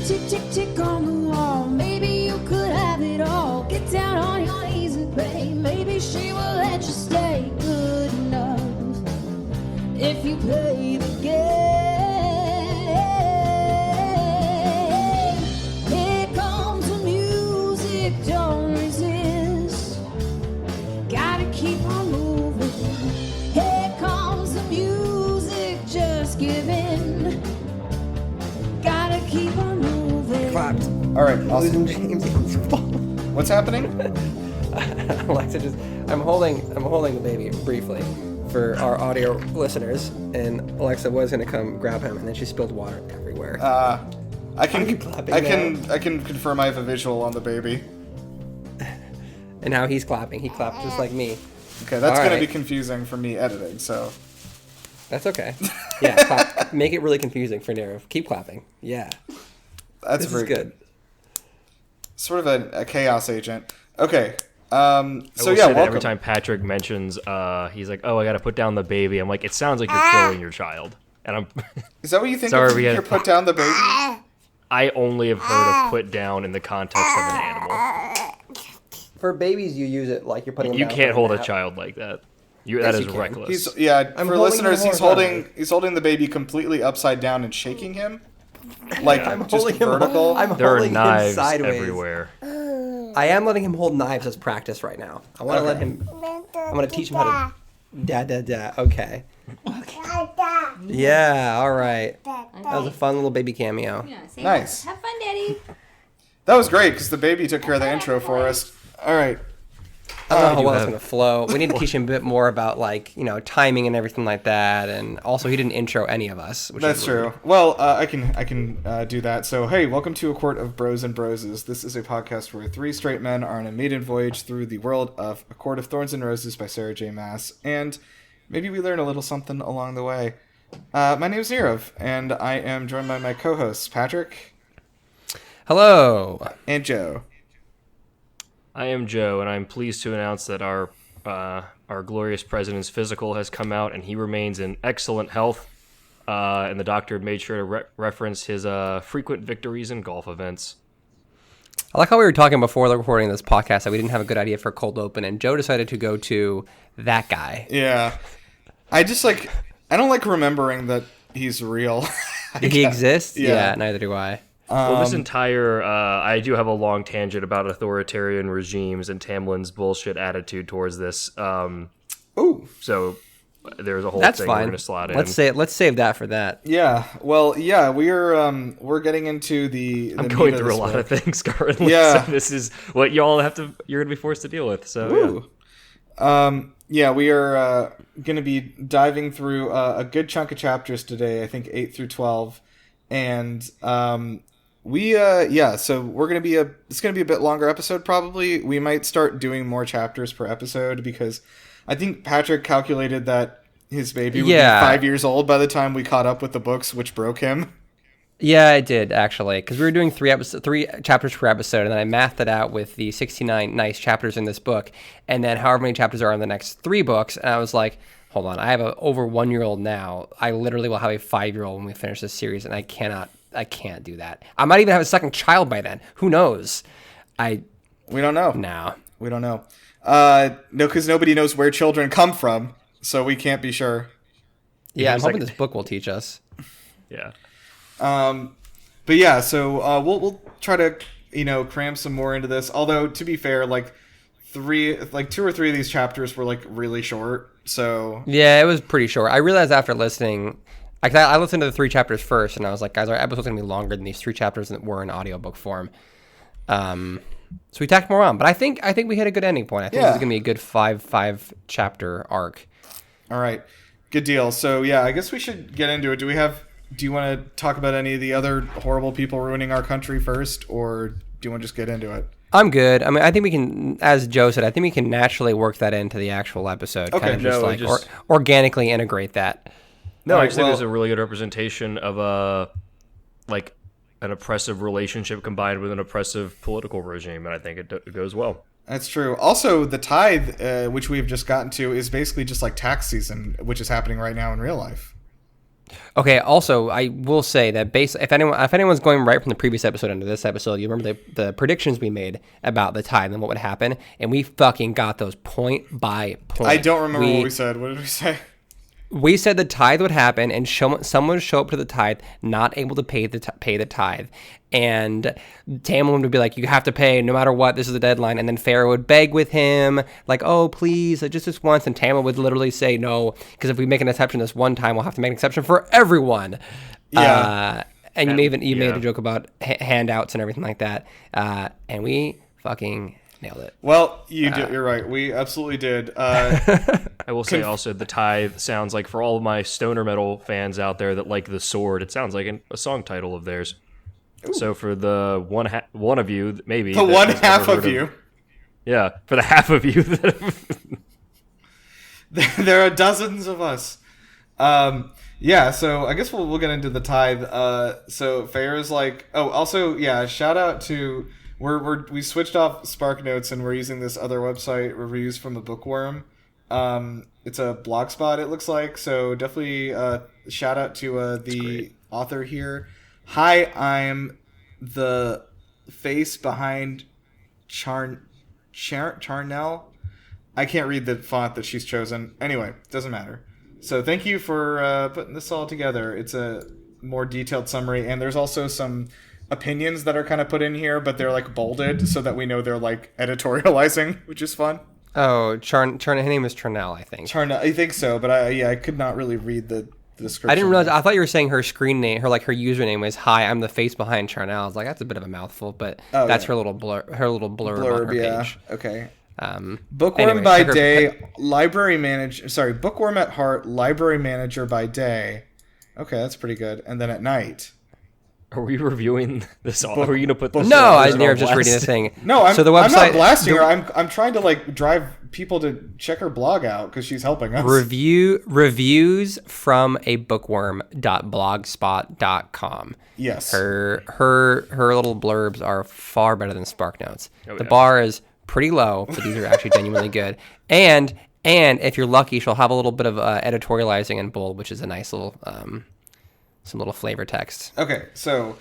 tick, tick, tick on the wall. Maybe you could have it all. Get down on your knees and pray. Maybe she will let you stay. Good enough if you play the game. Here comes the music, don't resist. Gotta keep on moving. Here comes the music, just give in. Gotta keep on moving. Clapped. All right, awesome. James. What's happening? Alexa just. I'm holding the baby briefly for our audio listeners, and Alexa was gonna come grab him, and then she spilled water everywhere. I can confirm I have a visual on the baby. And now he's clapping. He clapped just like me. Okay, that's All gonna right. be confusing for me editing. So That's okay. Yeah, clap. Make it really confusing for Nero. Keep clapping. Yeah. that's This very is good. Sort of a chaos agent. Okay. So I will yeah, say that welcome. every time Patrick mentions, he's like, "Oh, I got to put down the baby." I'm like, "It sounds like you're killing your child," and I'm. Is that what you think? Sorry, of we when had- you put down the baby. I only have heard of put down in the context of an animal. For babies, you use it like you're putting them You down can't for hold a nap. child like that. That is you can. reckless. For holding listeners, him horizontally. he's holding the baby completely upside down and shaking him, like Yeah. just holding him- vertical. I'm There are holding him knives sideways. everywhere. I am letting him hold knives as practice right now. I want to let him. I'm going to teach him how to. Da. Okay. Yeah. All right. That was a fun little baby cameo. Yeah, say Nice. Have fun, Daddy. That was great because the baby took care of the intro for us. All right. I don't know how you well it's have- going to flow. We need to teach him a bit more about timing and everything like that. And also, he didn't intro any of us. Which That's is true. Well, I can do that. So, hey, welcome to A Court of Bros and Broses. This is a podcast where three straight men are on a maiden voyage through the world of A Court of Thorns and Roses by Sarah J. Maas, and maybe we learn a little something along the way. My name is Nirav, and I am joined by my co-hosts Patrick Hello. and Joe. I am Joe, and I'm pleased to announce that our glorious president's physical has come out, and he remains in excellent health. And the doctor made sure to reference his frequent victories in golf events. I like how we were talking before the recording of this podcast that we didn't have a good idea for a cold open, and Joe decided to go to that guy. Yeah, I don't like remembering that he's real. Did he exist? Yeah. Yeah, neither do I. Well, this entire I do have a long tangent about authoritarian regimes and Tamlin's bullshit attitude towards this. Ooh. So there's a whole That's thing we're fine. going to slot in. Let's save that for that. Yeah. Well, yeah, we're getting into the I'm meat going of through a this lot book. of things currently. Yeah. So this is what you're going to be forced to deal with. So Ooh. Yeah, we are going to be diving through a good chunk of chapters today. I think 8 through 12, and so we're going to be it's going to be a bit longer episode probably. We might start doing more chapters per episode because I think Patrick calculated that his baby would be 5 years old by the time we caught up with the books, which broke him. Yeah, I did actually, because we were doing three chapters per episode, and then I mathed it out with the 69 nice chapters in this book, and then however many chapters are in the next 3 books, and I was like, hold on, I have a over 1-year-old now. I literally will have a 5-year-old when we finish this series, and I can't do that. I might even have a second child by then. Who knows? We don't know. No. We don't know. No, because nobody knows where children come from, so we can't be sure. Yeah, I'm was hoping like- this book will teach us. yeah. But yeah, so we'll try to cram some more into this. Although to be fair, 2 or 3 of these chapters were really short. So Yeah, it was pretty short. I realized after listening, I listened to the 3 chapters first, and I was like, guys, our episode's gonna be longer than these 3 chapters that were in audiobook form. So we tacked more on, but I think we hit a good ending point. I think this is gonna be a good 5 chapter arc. all right, good deal. So yeah, I guess we should get into it. Do you want to talk about any of the other horrible people ruining our country first, or do you want to just get into it? I'm good. I mean, I think we can, as Joe said, I think we can naturally work that into the actual episode. Okay, kind of no, just organically integrate that. No, I Alright, just think there's a really good representation of an oppressive relationship combined with an oppressive political regime, and I think it goes well. That's true. Also, the tithe, which we've just gotten to, is basically just like tax season, which is happening right now in real life. Okay. Also, I will say that if anyone's going right from the previous episode into this episode, you remember the predictions we made about the tide and what would happen, and we fucking got those point by point. I don't remember what we said. What did we say? We said the tithe would happen, and someone would show up to the tithe not able to pay the tithe, and Tamlin would be like, "You have to pay no matter what. This is the deadline." And then Pharaoh would beg with him, like, "Oh, please, just this once." And Tamlin would literally say no, because if we make an exception this one time, we'll have to make an exception for everyone. Yeah. And you made a joke about handouts and everything like that, and we fucking nailed it. Well, you're right. We absolutely did. I will say also the tithe sounds like, for all of my stoner metal fans out there that like the sword, it sounds like a song title of theirs. Ooh. So for the one of you, maybe the one half of you, yeah, for the half of you, there are dozens of us. Yeah, so I guess we'll get into the tithe. So Fair's like, oh, also, yeah, shout out to we switched off Spark Notes and we're using this other website, Reviews from a Bookworm. It's a blogspot, it looks like. So definitely shout out to the author here. Hi, I'm the face behind Charnel. I can't read the font that she's chosen. Anyway, doesn't matter. So thank you for putting this all together. It's a more detailed summary, and there's also some opinions that are kind of put in here, but they're like bolded so that we know they're like editorializing, which is fun. Oh, her name is Charnel, I think. Charnel, I think so, but I could not really read the description. I didn't realize. I thought you were saying her screen name, her username was "Hi, I'm the face behind Charnel." I was like, that's a bit of a mouthful, but that's her little blurb on her page. Okay. Bookworm by day, library manager. Sorry, bookworm at heart, library manager by day. Okay, that's pretty good. And then at night. Are we reviewing this? Are we gonna put this? No, I was just reading this thing. No, so the website, I'm not blasting her. I'm trying to like drive people to check her blog out because she's helping us. Reviews from a bookworm.blogspot.com. Yes. Her little blurbs are far better than Spark Notes. The yeah. bar is pretty low, but these are actually genuinely good. And if you're lucky, she'll have a little bit of editorializing in bold, which is a nice little some little flavor text. Okay, so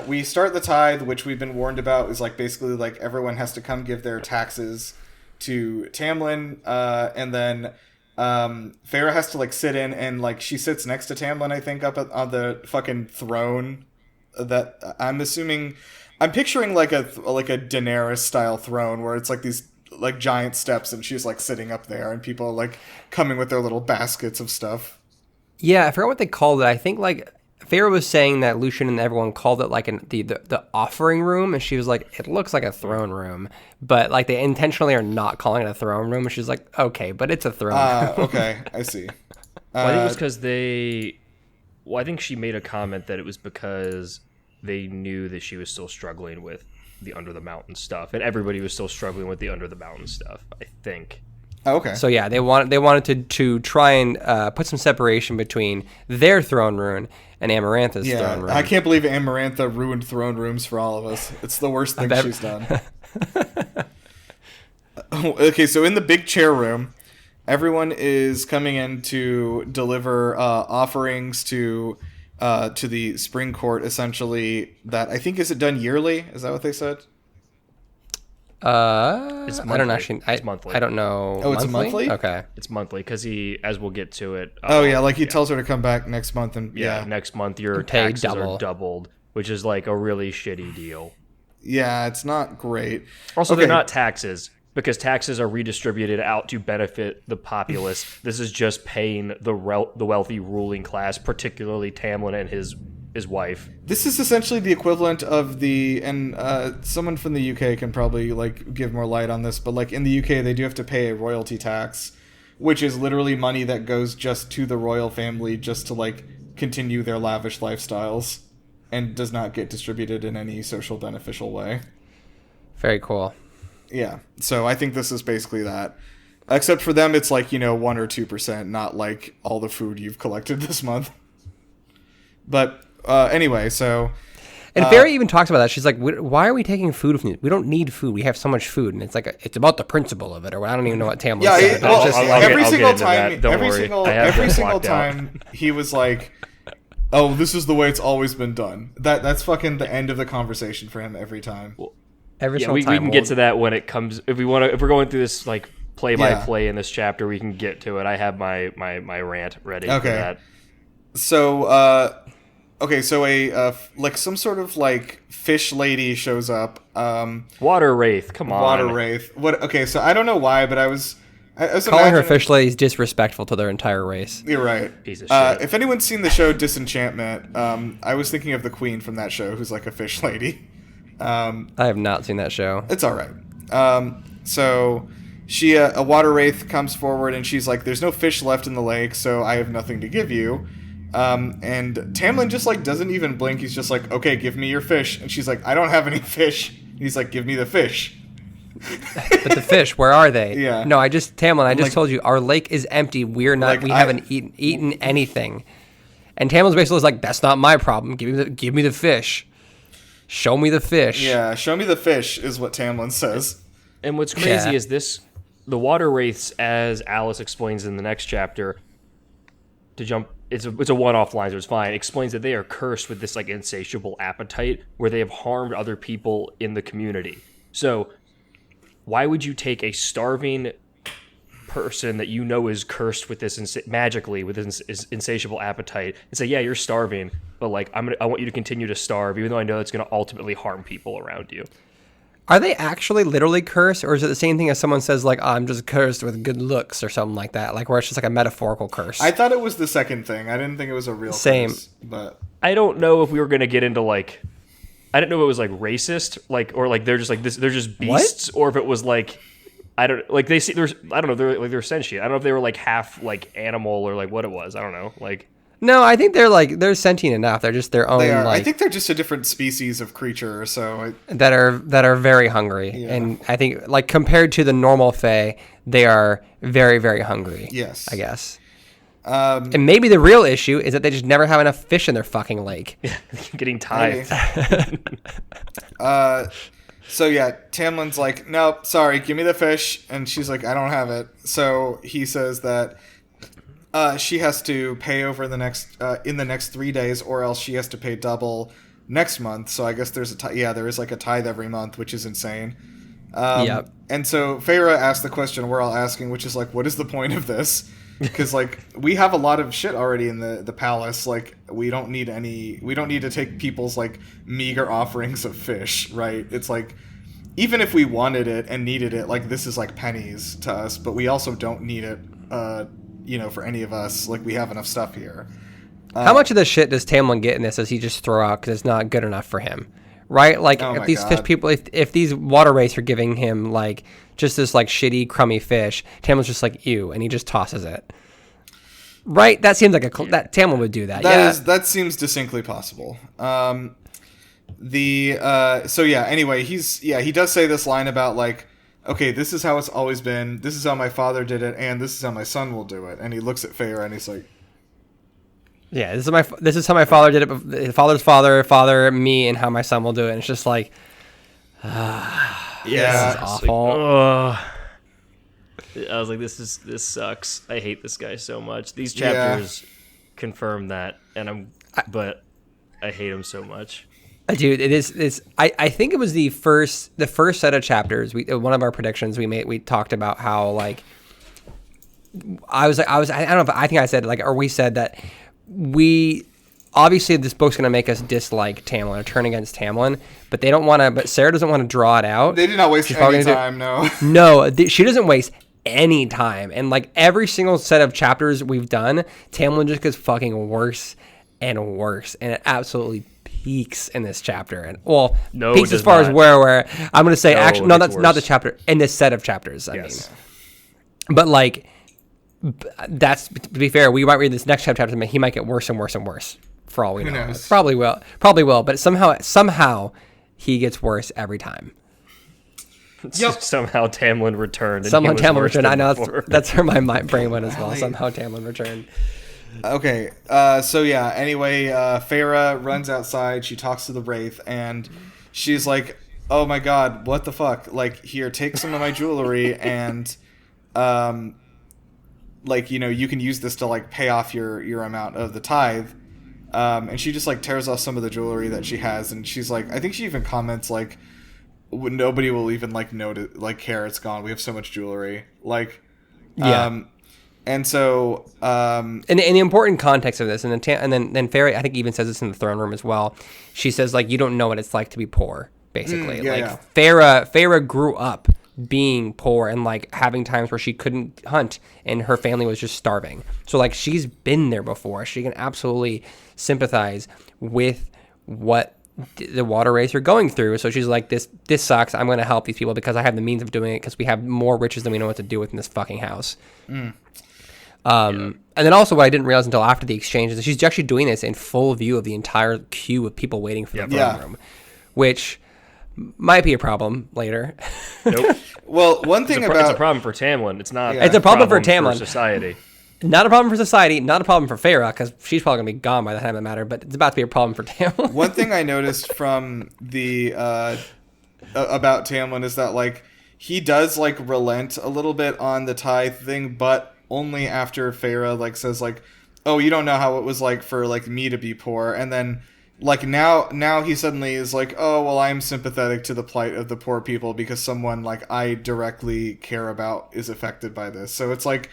we start the tithe, which we've been warned about, is like basically like everyone has to come give their taxes to Tamlin, and then Farah has to like sit in, and like she sits next to Tamlin, I think, up on the fucking throne that I'm picturing like a Daenerys style throne where it's like these like giant steps and she's like sitting up there and people like coming with their little baskets of stuff. Yeah, I forgot what they called it. I think like Farah was saying that Lucian and everyone called it like the offering room, and she was like, it looks like a throne room, but like they intentionally are not calling it a throne room. And she's like, okay, but it's a throne room. Okay, I see. Well, I think it was because I think she made a comment that it was because they knew that she was still struggling with the Under the Mountain stuff, and everybody was still struggling with the Under the Mountain stuff, I think. Oh, okay. So yeah, they wanted to try and put some separation between their throne room and Amarantha's throne room. I can't believe Amarantha ruined throne rooms for all of us. It's the worst thing she's done. Okay, so in the big chair room, everyone is coming in to deliver offerings to the spring court, essentially. That I think, is it done yearly? Is that what they said? It's monthly. I don't actually. It's monthly. I don't know. Oh, it's monthly? Okay. It's monthly because as we'll get to it. He tells her to come back next month, and next month your pay taxes are doubled, which is like a really shitty deal. Yeah, it's not great. Also, they're not taxes, because taxes are redistributed out to benefit the populace. This is just paying the wealthy ruling class, particularly Tamlin and his wife. This is essentially the equivalent of someone from the UK can probably like give more light on this, but like in the UK they do have to pay a royalty tax, which is literally money that goes just to the royal family just to like continue their lavish lifestyles and does not get distributed in any social beneficial way. Very cool. Yeah, so I think this is basically that. Except for them, it's like, 1 or 2%, not like all the food you've collected this month. But anyway, so... And Fairy even talks about that. She's like, why are we taking food from you? We don't need food. We have so much food. And it's like, it's about the principle of it. Or I don't even know what Tamlin said. Every single time time he was like, oh, this is the way it's always been done. That's fucking the end of the conversation for him every time. We can get to that when it comes. If we're going through this like play by play in this chapter, we can get to it. I have my rant ready for that. So so a like some sort of like fish lady shows up. Water wraith, come on. Water wraith. What? Okay, so I don't know why, but I was calling her fish lady is disrespectful to their entire race. You're right. Piece of shit. If anyone's seen the show Disenchantment, I was thinking of the queen from that show, who's like a fish lady. I have not seen that show. It's all right. So she a water wraith comes forward and she's like, "There's no fish left in the lake, so I have nothing to give you." And Tamlin just like doesn't even blink. He's just like, "Okay, give me your fish." And she's like, "I don't have any fish." And he's like, "Give me the fish." But the fish, where are they? Yeah. No, Tamlin, I just told you our lake is empty. We're not. We haven't eaten anything. And Tamlin's basically like, "That's not my problem. Give me the fish. Show me the fish." Yeah, show me the fish is what Tamlin says. And what's crazy is the water wraiths, as Alice explains in the next chapter. To jump, it's a one-off line, so it's fine. Explains that they are cursed with this like insatiable appetite, where they have harmed other people in the community. So, why would you take a starving person that you know is cursed with this magically with this insatiable appetite and say, "Yeah, you're starving, but like I want you to continue to starve, even though I know it's going to ultimately harm people around you." Are they actually literally cursed, or is it the same thing as someone says, like, I'm just cursed with good looks or something like that? Like, where it's just like a metaphorical curse. I thought it was the second thing. I didn't think it was a real curse. But I don't know if we were going to get into, like... I didn't know if it was, like, racist, like, or, like, they're just, like, this. They're just beasts, or if it was, like... I don't... Like, they see... I don't know. They're sentient. I don't know if they were, like, half, like, animal or, like, what it was. I don't know. Like... No, I think they're sentient enough. They're just their own. They are. Like, I think they're just a different species of creature. That are very hungry, and I think like compared to the normal Fae, they are very, very hungry. Yes, I guess. And maybe the real issue is that they just never have enough fish in their fucking lake. Getting tithed. So yeah, Tamlin's like, "No, sorry, give me the fish," and she's like, "I don't have it." So he says that. She has to pay over in the next 3 days, or else she has to pay double next month. So I guess there is like a tithe every month, which is insane. Yep. And so Feyre asked the question we're all asking, which is like, what is the point of this? Because like we have a lot of shit already in the palace. Like we don't need to take people's like meager offerings of fish, right? It's like even if we wanted it and needed it, like this is like pennies to us, but we also don't need it. For any of us, like we have enough stuff here. How much of the shit does Tamlin get in this? Does he just throw out because it's not good enough for him, right? Like if these fish people, if these water wraiths are giving him like just this like shitty crummy fish, Tamlin's just like ew, and he just tosses it. Right? That seems like that Tamlin would do that. That seems distinctly possible. Anyway, he does say this line about like, okay, this is how it's always been. This is how my father did it, and this is how my son will do it. And he looks at Feyre and he's like, "Yeah, this is how my father did it. But father's father, me, and how my son will do it." And it's just like, this is awful. I was like, this sucks. I hate this guy so much. These chapters confirm that, but I hate him so much. Dude, it is. I think it was the first set of chapters. One of our predictions we made. We talked about how like I don't know if I think I said like, or we said that we obviously this book's gonna make us dislike Tamlin or turn against Tamlin, but they don't want to. But Sarah doesn't want to draw it out. They did not waste any time. No, she doesn't waste any time. And like every single set of chapters we've done, Tamlin just gets fucking worse and worse, and it absolutely peaks in this chapter. And peaks as far as where I'm going to say that's not the chapter in this set of chapters. I mean, but like that's to be fair, we might read this next chapter and he might get worse and worse and worse for all we know. Probably will, but somehow he gets worse every time. Yep. Somehow Tamlin returned. I know that's where my brain went as well. Somehow Tamlin returned. Okay, so yeah, anyway, Farah runs outside, she talks to the Wraith, and she's like, oh my god, what the fuck? Like, here, take some of my jewelry, and, like, you know, you can use this to, like, pay off your amount of the tithe. And she just, like, tears off some of the jewelry that she has, and she's like, I think she even comments, like, nobody will even, like, notice, like, care it's gone, we have so much jewelry. Like, Yeah. And so, And the important context of this, and then Fairy, I think, even says this in the throne room as well. She says, like, you don't know what it's like to be poor, basically. Farah grew up being poor and, like, having times where she couldn't hunt and her family was just starving. So, like, she's been there before. She can absolutely sympathize with what the water race are going through. So she's like, this sucks. I'm going to help these people because I have the means of doing it, because we have more riches than we know what to do with in this fucking house. And then also what I didn't realize until after the exchange is that she's actually doing this in full view of the entire queue of people waiting for the throne room, which might be a problem later. Nope. well, one thing It's a problem for Tamlin. It's not. It's a problem for Tamlin. For society. Not a problem for society, not a problem for Farah, because she's probably going to be gone by the time it matters, but it's about to be a problem for Tamlin. One thing I noticed from the about Tamlin is that, like, he does, like, relent a little bit on the tithe thing, but only after Farah, like, says, like, oh, you don't know how it was like for, like, me to be poor, and then, like, now he suddenly is like, oh, well, I'm sympathetic to the plight of the poor people because someone, like, I directly care about is affected by this. So it's like,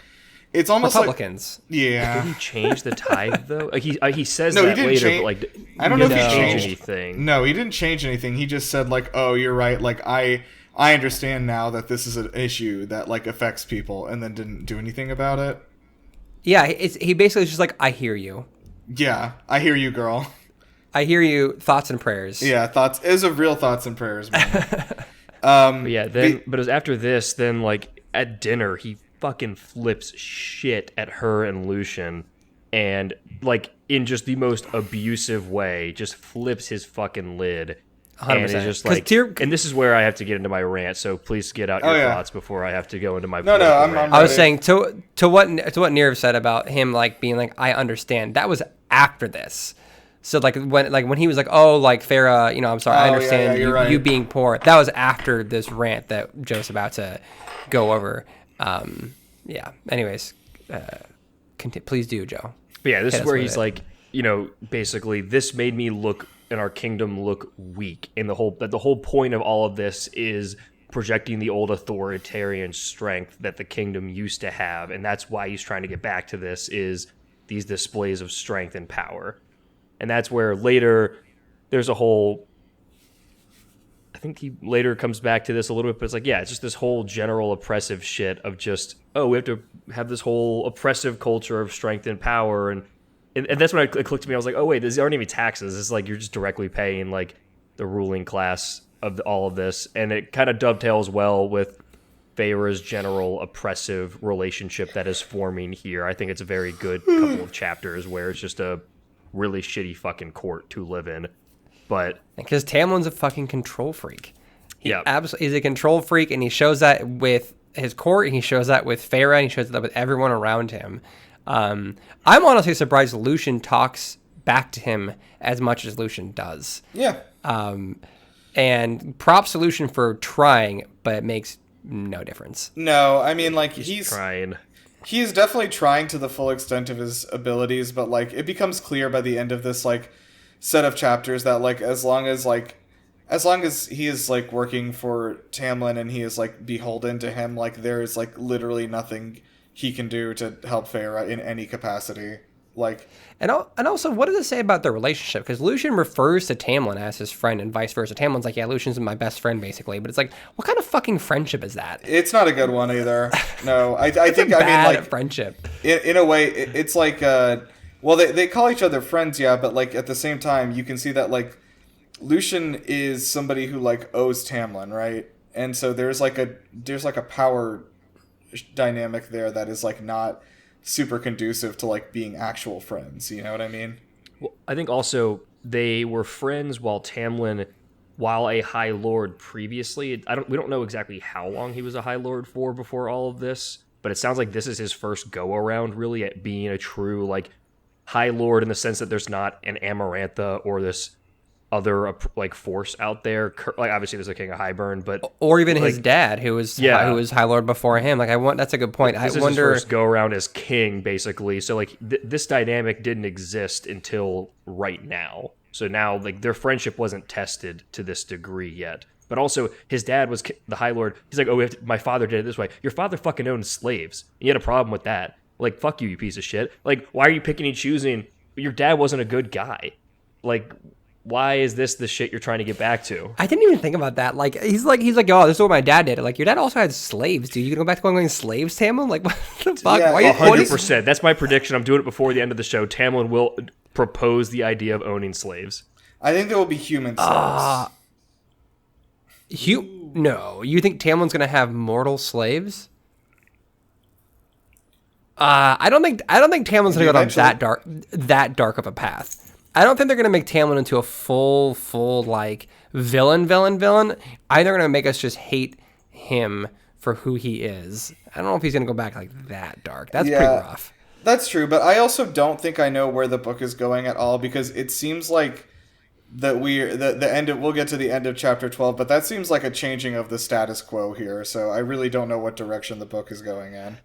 it's almost Republicans. Like, yeah. Did he change the tithe though? Like he says No, he that didn't later, change- but, like, I don't know if he didn't changed anything. No, he didn't change anything. He just said, like, oh, you're right. Like, I understand now that this is an issue that, like, affects people, and then didn't do anything about it. Yeah, he basically is just like, I hear you. Yeah, I hear you, girl. I hear you. Thoughts and prayers. Yeah, thoughts. It was a real thoughts and prayers, man. But yeah, but it was after this, then, like, at dinner, he fucking flips shit at her and Lucian, and, like, in just the most abusive way, just flips his fucking lid. 100%. And it's just like, and this is where I have to get into my rant. So please get out your thoughts before I have to go into my. No, I'm rant. I was saying to what Nirav said about him, like, being like, I understand. That was after this. So, like, when he was like, oh, like, Farah, you know, I'm sorry, I understand you being poor. That was after this rant that Joe's about to go over. Yeah. Anyways, please do, Joe. But yeah, this is where he's like, you know, basically, this made me look and our kingdom look weak. And the whole point of all of this is projecting the old authoritarian strength that the kingdom used to have, and that's why he's trying to get back to this, is these displays of strength and power. And that's where later there's a whole, I think he later comes back to this a little bit, but it's like, yeah, it's just this whole general oppressive shit of just, oh, we have to have this whole oppressive culture of strength and power, and that's when it clicked to me. I was like, oh, wait, these aren't even taxes. It's like you're just directly paying, like, the ruling class of all of this. And it kind of dovetails well with Feyre's general oppressive relationship that is forming here. I think it's a very good couple of chapters where it's just a really shitty fucking court to live in. But because Tamlin's a fucking control freak. Yeah, absolutely, he's a control freak, and he shows that with his court, and he shows that with Farah, and he shows that with everyone around him. I'm honestly surprised Lucian talks back to him as much as Lucian does. Yeah. And props to Lucian for trying, but it makes no difference. No, I mean, like, he's trying. He's definitely trying to the full extent of his abilities, but, like, it becomes clear by the end of this, like, set of chapters that, like, as long as he is, like, working for Tamlin and he is, like, beholden to him, like, there is, like, literally nothing he can do to help Farah in any capacity. Like, and also, what does it say about their relationship? Because Lucian refers to Tamlin as his friend, and vice versa. Tamlin's like, yeah, Lucian's my best friend, basically. But it's like, what kind of fucking friendship is that? It's not a good one either. No, I think, I mean, like, friendship. In a way, it's like, well, they call each other friends, yeah, but, like, at the same time, you can see that, like, Lucian is somebody who, like, owes Tamlin, right? And so there's like a power dynamic there that is, like, not super conducive to, like, being actual friends, you know what I mean? Well, I think also they were friends while Tamlin, while a High Lord previously, we don't know exactly how long he was a High Lord for before all of this, but it sounds like this is his first go around really at being a true, like, High Lord in the sense that there's not an Amarantha or this other like force out there. Like obviously there's a King of Highburn, but or even his dad, who was High Lord before him. Like that's a good point. This is his first go around as king, basically. So like this dynamic didn't exist until right now. So now like their friendship wasn't tested to this degree yet. But also his dad was the High Lord. He's like, oh, my father did it this way. Your father fucking owned slaves. You had a problem with that. Like, fuck you, you piece of shit. Like, why are you picking and choosing? Your dad wasn't a good guy. Like, why is this the shit you're trying to get back to? I didn't even think about that. Like, he's like, oh, this is what my dad did. Like, your dad also had slaves, dude. You gonna go back to going slaves, Tamlin? Like, what the fuck? Yeah, why 100%. That's my prediction. I'm doing it before the end of the show. Tamlin will propose the idea of owning slaves. I think there will be human slaves. No, you think Tamlin's gonna have mortal slaves? I don't think Tamlin's gonna go down that dark of a path. I don't think they're gonna make Tamlin into a full like villain. I think they're gonna make us just hate him for who he is. I don't know if he's gonna go back like that dark. That's pretty rough. That's true, but I also don't think I know where the book is going at all, because it seems like that the end of, we'll get to the end of chapter 12, but that seems like a changing of the status quo here, so I really don't know what direction the book is going in.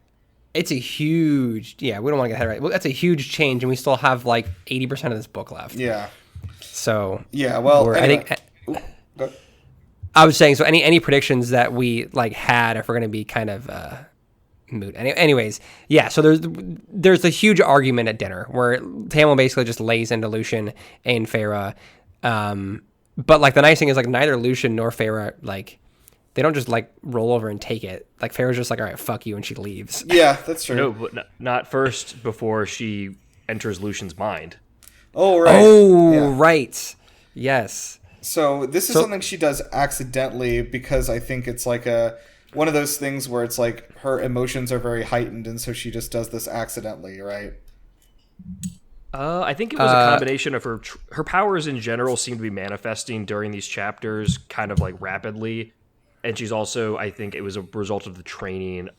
It's a huge, we don't want to get ahead right. Well, that's a huge change, and we still have like 80% of this book left. Yeah. So anyway. I was saying, so any predictions that we like had, if we're going to be kind of moot. Anyways, so there's a huge argument at dinner where Tamlin basically just lays into Lucien and Feyre. But like the nice thing is like neither Lucien nor Feyre, like they don't just like roll over and take it. Like Feyre's just like, all right, fuck you, and she leaves. Yeah, that's true. No, but not first before she enters Lucien's mind. Oh, right. Right. Yes. So this is something she does accidentally, because I think it's like one of those things where it's like her emotions are very heightened, and so she just does this accidentally, right? I think it was a combination of her powers in general seem to be manifesting during these chapters kind of like rapidly. And she's also, I think it was a result of the training,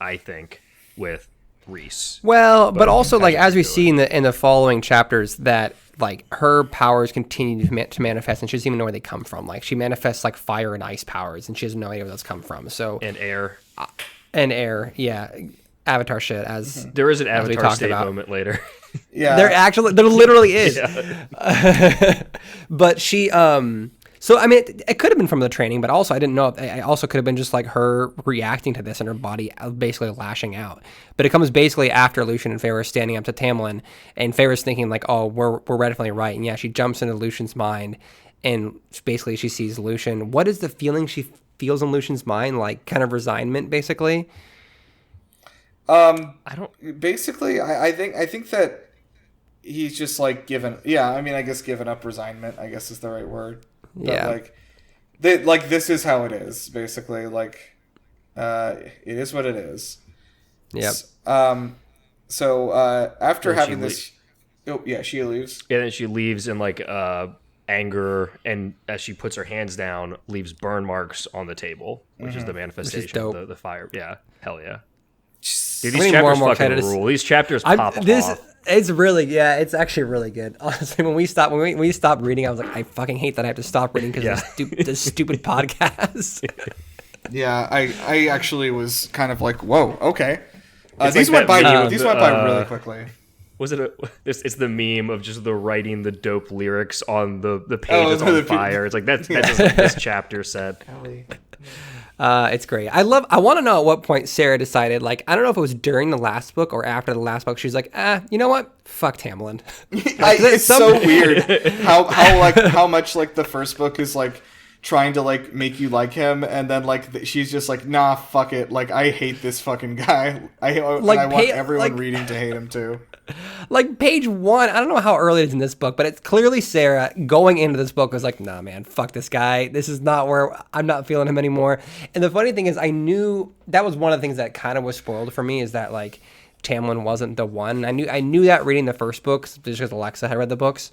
with Rhys. Well, but also like as we see in the following chapters that like her powers continue to manifest, and she doesn't even know where they come from. Like she manifests like fire and ice powers, and she has no idea where those come from. So and air, yeah, Avatar shit. As there is an Avatar state moment later. Yeah, there literally is. Yeah. But she so I mean it could have been from the training, but also I didn't know. It also could have been just like her reacting to this and her body basically lashing out. But it comes basically after Lucien and Feyre standing up to Tamlin, and Feyre's thinking like, oh, we're definitely right. And yeah, she jumps into Lucien's mind, and basically she sees Lucien. What is the feeling she feels in Lucien's mind? Like kind of resignment, basically. I think that he's just like given up resignment, I guess is the right word. But this is how it is, basically. Like it is what it is. Yep. So after having this she leaves. Yeah, then she leaves in like anger, and as she puts her hands down, leaves burn marks on the table, which is the manifestation of the fire. Yeah, hell yeah. Dude, these chapters fucking rule. These chapters pop off. It's really, it's actually really good. Honestly, when we stopped reading, I was like, I fucking hate that I have to stop reading because of this stupid podcast. Yeah, I actually was kind of like, whoa, okay. These went by really quickly. Was it it's the meme of just the writing the dope lyrics on the page that's on fire. It's like that's just like this chapter said. It's great. I want to know at what point Sarah decided, like, I don't know if it was during the last book or after the last book. She's like, you know what? Fuck Tamlin. It's so weird how much like the first book is like trying to like make you like him, and then like she's just like, nah, fuck it. Like I hate this fucking guy. I want everyone reading to hate him too. Like page 1, I don't know how early it is in this book, but it's clearly Sarah going into this book was like, nah, man, fuck this guy. This is not where I'm not feeling him anymore. And the funny thing is, I knew that was one of the things that kind of was spoiled for me, is that like Tamlin wasn't the one. I knew that reading the first books just because Alexa had read the books.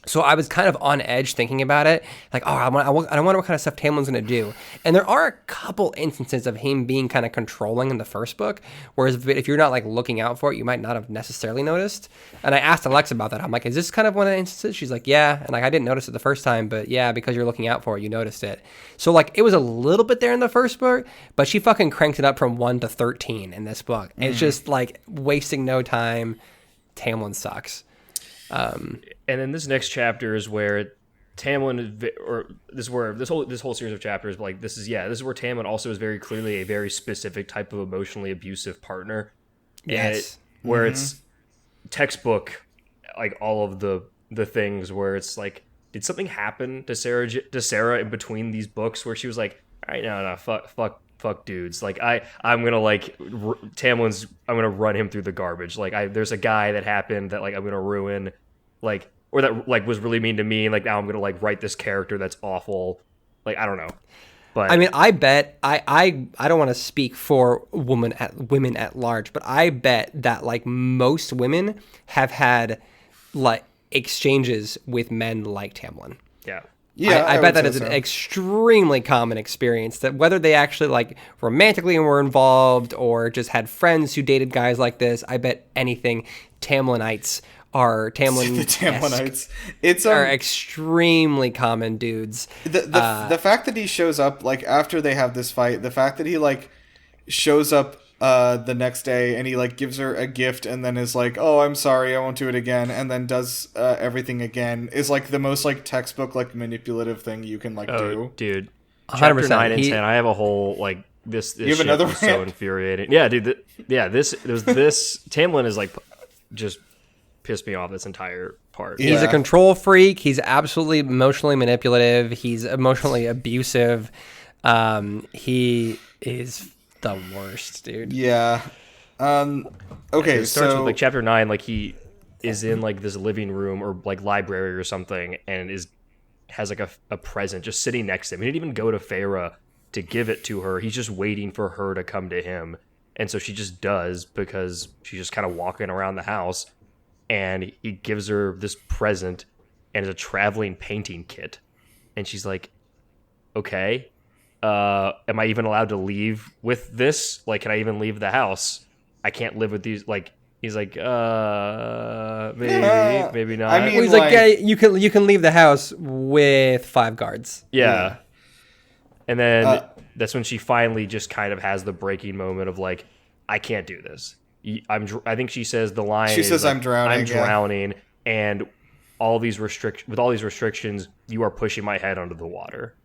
So I was kind of on edge thinking about it, like, oh, I wonder what kind of stuff Tamlin's going to do. And there are a couple instances of him being kind of controlling in the first book, whereas if you're not like looking out for it, you might not have necessarily noticed. And I asked Alexa about that. I'm like, is this kind of one of the instances? She's like, yeah. And like, I didn't notice it the first time, but yeah, because you're looking out for it, you noticed it. So like, it was a little bit there in the first book, but she fucking cranked it up from 1 to 13 in this book. It's just like wasting no time. Tamlin sucks. And then this next chapter is where Tamlin, or this is where this whole series of chapters, like this is where Tamlin also is very clearly a very specific type of emotionally abusive partner. Yes. Where it's textbook, like all of the things where it's like, did something happen to Sarah in between these books where she was like, all right, no, fuck dudes. Like I'm gonna like Tamlin's, I'm gonna run him through the garbage. Like there's a guy that happened that like I'm gonna ruin, like, or that like was really mean to me. And like now I'm gonna like write this character that's awful. Like I don't know, but I mean, I bet I don't want to speak for women at large, but I bet that like most women have had like exchanges with men like Tamlin. yeah. Yeah, I bet that would is say an so. extremely common experience, that whether they actually like romantically were involved or just had friends who dated guys like this, I bet anything Tamlinites are The Tamlinites. It's are extremely common dudes. the fact that he shows up like after they have this fight, the fact that he like shows up the next day and he like gives her a gift and then is like, oh, I'm sorry, I won't do it again, and then does everything again is like the most like textbook like manipulative thing you can like do. Dude, 100%. chapter 9 and 10, I have a whole like this You have shit another was so rant? infuriating. Yeah, dude. This Tamlin is like just pissed me off this entire part. Yeah. He's a control freak. He's absolutely emotionally manipulative. He's emotionally abusive. He is the worst, dude. Yeah. Okay, It starts so with like chapter 9, like he is in like this living room or like library or something, and has like a present just sitting next to him. He didn't even go to Feyre to give it to her. He's just waiting for her to come to him, and so she just does because she's just kind of walking around the house, and he gives her this present, and it's a traveling painting kit, and she's like, okay. Am I even allowed to leave with this? Like, can I even leave the house? I can't live with these. Like, he's like, maybe not. I mean, Well, he's like, yeah, you can leave the house with 5 guards. yeah. And then that's when she finally just kind of has the breaking moment of like, I can't do this. I think she says the line. She says, like, I'm drowning. I'm drowning, and with all these restrictions, you are pushing my head under the water.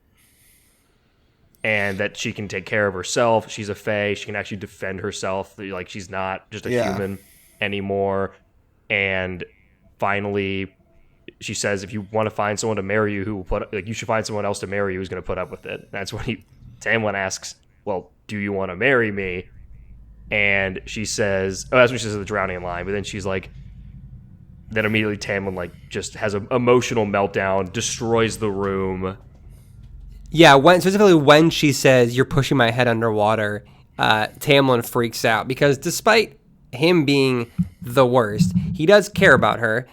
And that she can take care of herself. She's a fae. She can actually defend herself. Like, she's not just a human anymore. And finally, she says, if you want to find someone to marry you, you should find someone else to marry you who's going to put up with it. That's when Tamlin asks, well, do you want to marry me? And she says, that's when she says the drowning line. But then she's like, then immediately Tamlin like just has an emotional meltdown, destroys the room. Yeah, specifically when she says, you're pushing my head underwater, Tamlin freaks out because despite him being the worst, he does care about her.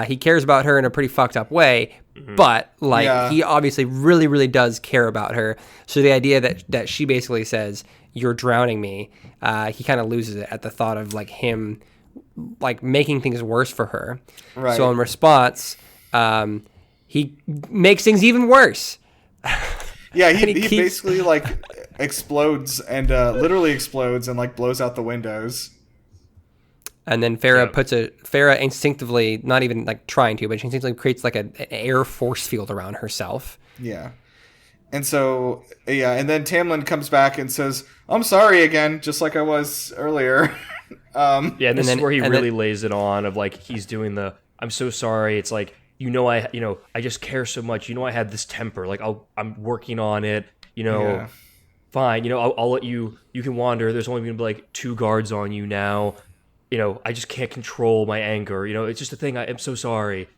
He cares about her in a pretty fucked up way, but like he obviously really, really does care about her. So the idea that she basically says, you're drowning me, he kind of loses it at the thought of like him like making things worse for her. Right. So in response, he makes things even worse. Yeah, And he keeps- basically like explodes and literally explodes and like blows out the windows. And then Farah instinctively, not even like trying to, but she instinctively creates like an air force field around herself. Yeah. And so, and then Tamlin comes back and says, I'm sorry again, just like I was earlier. Yeah, and this then- is where he and really then- lays it on of like he's doing the I'm so sorry. It's like I just care so much. I had this temper. Like I'm working on it. Fine. I'll let you can wander. There's only gonna be like 2 guards on you now. I just can't control my anger. It's just a thing. I'm so sorry.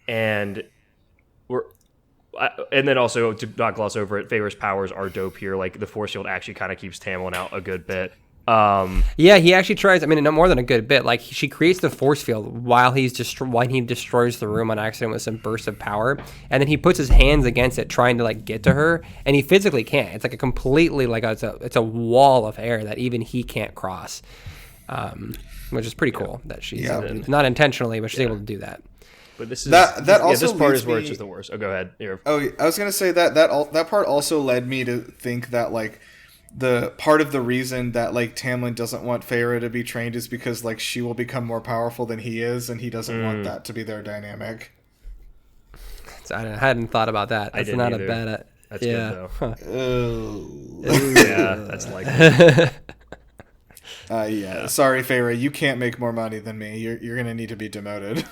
And and then also to not gloss over it, Feyre's powers are dope here. Like the force field actually kind of keeps Tamlin out a good bit. Yeah, he actually tries. I mean, no more than a good bit. Like she creates the force field while he destroys the room on accident with some burst of power, and then he puts his hands against it, trying to like get to her, and he physically can't. It's like a completely like it's a wall of air that even he can't cross, which is pretty cool that she's not intentionally, but she's able to do that. But this is also this part is where leads it's just the worst. Oh, go ahead. I was gonna say that part also led me to think that like the part of the reason that like Tamlin doesn't want Feyre to be trained is because like she will become more powerful than he is, and he doesn't want that to be their dynamic. I hadn't thought about that. That's not either. a bad. That's good though. Huh. Yeah, that's likely. Sorry, Feyre, you can't make more money than me. You're gonna need to be demoted.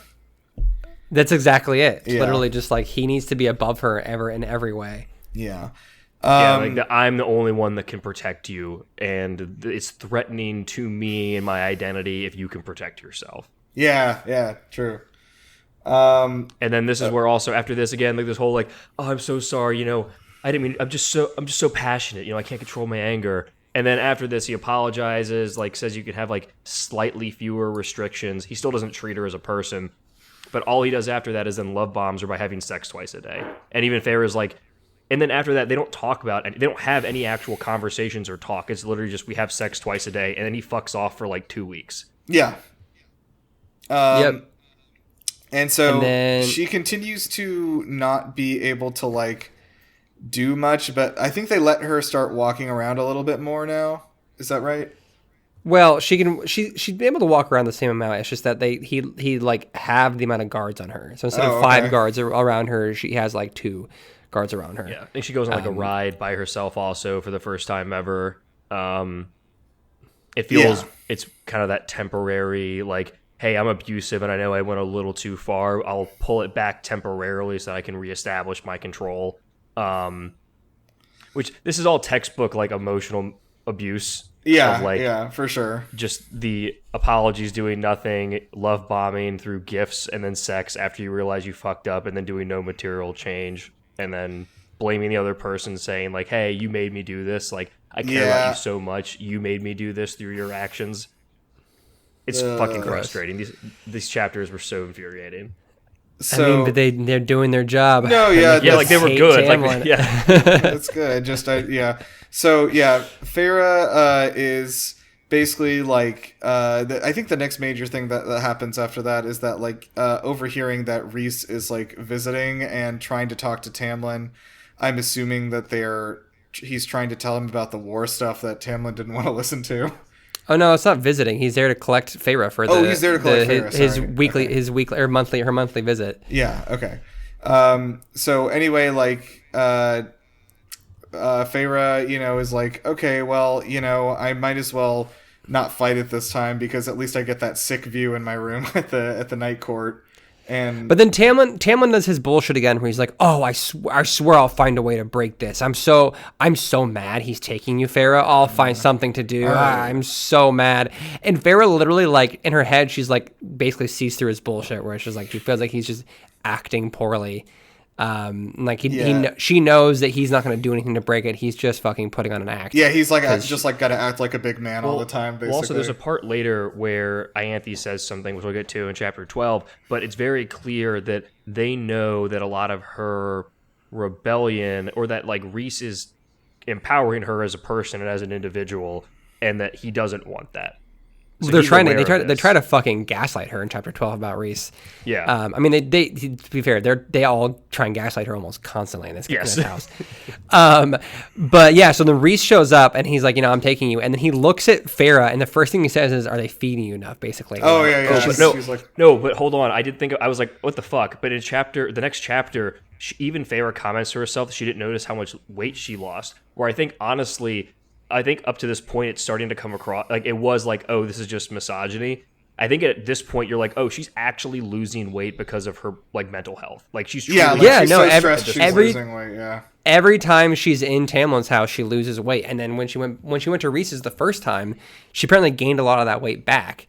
That's exactly it. It's Yeah. literally just like he needs to be above her in every way. Yeah. I'm the only one that can protect you, and it's threatening to me and my identity if you can protect yourself. Yeah, true. And then this is where also after this again, like this whole like, oh, I'm so sorry, you know, I didn't mean. I'm just so passionate, you know, I can't control my anger. And then after this, he apologizes, like says you can have like slightly fewer restrictions. He still doesn't treat her as a person, but all he does after that is then love bombs her by having sex twice a day. And even Feyre's like. And then after that, they don't talk about it. They don't have any actual conversations or talk. It's literally just we have sex twice a day, and then he fucks off for like 2 weeks. Yeah. Yep. And so And then- she continues to not be able to like do much, but I think they let her start walking around a little bit more now. Is that right? Well, she'd be able to walk around the same amount. It's just that he like have the amount of guards on her. So instead of 5 guards around her, she has like 2 guards around her. Yeah, I think she goes on like a ride by herself also for the first time ever. It feels it's kind of that temporary like, hey, I'm abusive and I know I went a little too far. I'll pull it back temporarily so that I can reestablish my control. Which this is all textbook like emotional abuse. Yeah, of, like, yeah, for sure. Just the apologies doing nothing, love bombing through gifts and then sex after you realize you fucked up, and then doing no material change. And then blaming the other person, saying like, hey, you made me do this. Like, I care about you so much. You made me do this through your actions. It's fucking frustrating. These chapters were so infuriating. So, I mean, but they're doing their job. No, yeah. Yeah, like they were good. Like, yeah. That's good. Just, yeah. So, yeah, Feyre is basically like, I think the next major thing that happens after that is that like overhearing that Rhys is like visiting and trying to talk to Tamlin. I'm assuming that he's trying to tell him about the war stuff that Tamlin didn't want to listen to. Oh no, it's not visiting. He's there to collect Feyre for he's there to collect Feyre, his weekly or monthly visit. Yeah. Okay. So anyway, like Feyre, you know, is like, okay, well, you know, I might as well not fight it this time because at least I get that sick view in my room at the night court. But then Tamlin does his bullshit again, where he's like, "Oh, I swear I'll find a way to break this. I'm so mad he's taking you, Feyre. I'll find something to do. I'm so mad." And Feyre literally, like in her head, she's like basically sees through his bullshit, where it's just like she feels like he's just acting poorly. Like she knows that he's not going to do anything to break it. He's just fucking putting on an act. Yeah, he's like just like got to act like a big man all the time. Basically. Well, also, there's a part later where Ianthe says something, which we'll get to in chapter 12. But it's very clear that they know that a lot of her rebellion, or that like Rhys is empowering her as a person and as an individual, and that he doesn't want that. So they try to fucking gaslight her in chapter 12 about Rhys. Yeah. I mean, they to be fair, they all try and gaslight her almost constantly in this house. But yeah, so then Rhys shows up and he's like, you know, I'm taking you, and then he looks at Feyre, and the first thing he says is, "Are they feeding you enough?" Basically. Oh yeah. No, but hold on. I was like, what the fuck? But in the next chapter, even Feyre comments to herself that she didn't notice how much weight she lost. Where I think honestly, up to this point, it's starting to come across like it was like, oh, this is just misogyny. I think at this point, you're like, oh, she's actually losing weight because of her like mental health. Like she's truly, losing weight. Yeah. Every time she's in Tamlin's house, she loses weight, and then when she went to Rhys's the first time, she apparently gained a lot of that weight back.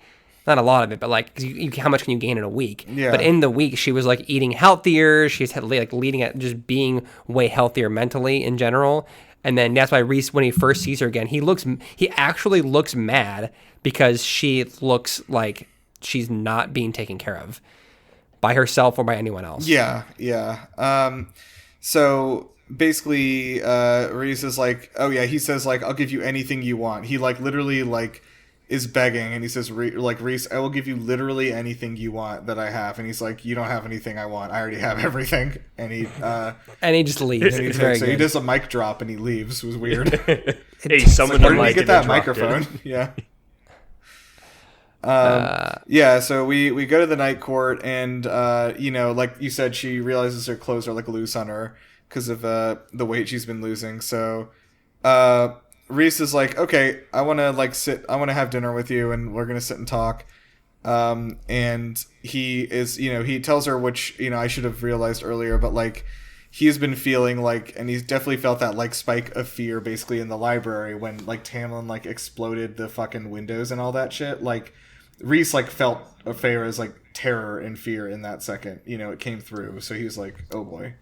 Not a lot of it, but like, how much can you gain in a week? Yeah. But in the week, she was like eating healthier. She's like leading at just being way healthier mentally in general. And then that's why Reese, when he first sees her again, he actually looks mad because she looks like she's not being taken care of by herself or by anyone else. Yeah. So basically, Reese is like, oh yeah, he says like, I'll give you anything you want. He like literally like is begging, and he says like, Reese, I will give you literally anything you want that I have. And he's like, you don't have anything I want. I already have everything. And he just leaves. and It's very so good. he does a mic drop and he leaves. It was weird. Hey, someone Where the did mic he get and that then dropped it. microphone? Yeah. So we go to the night court, and like you said, she realizes her clothes are like loose on her because of the weight she's been losing. So Reese is like, okay, I want to have dinner with you, and we're gonna sit and talk. And he tells her, which I should have realized earlier, but like he's been feeling like, and he's definitely felt that like spike of fear basically in the library when like Tamlin like exploded the fucking windows and all that shit. Like Reese like felt Feyre's like terror and fear in that second. It came through. So he was like, oh boy.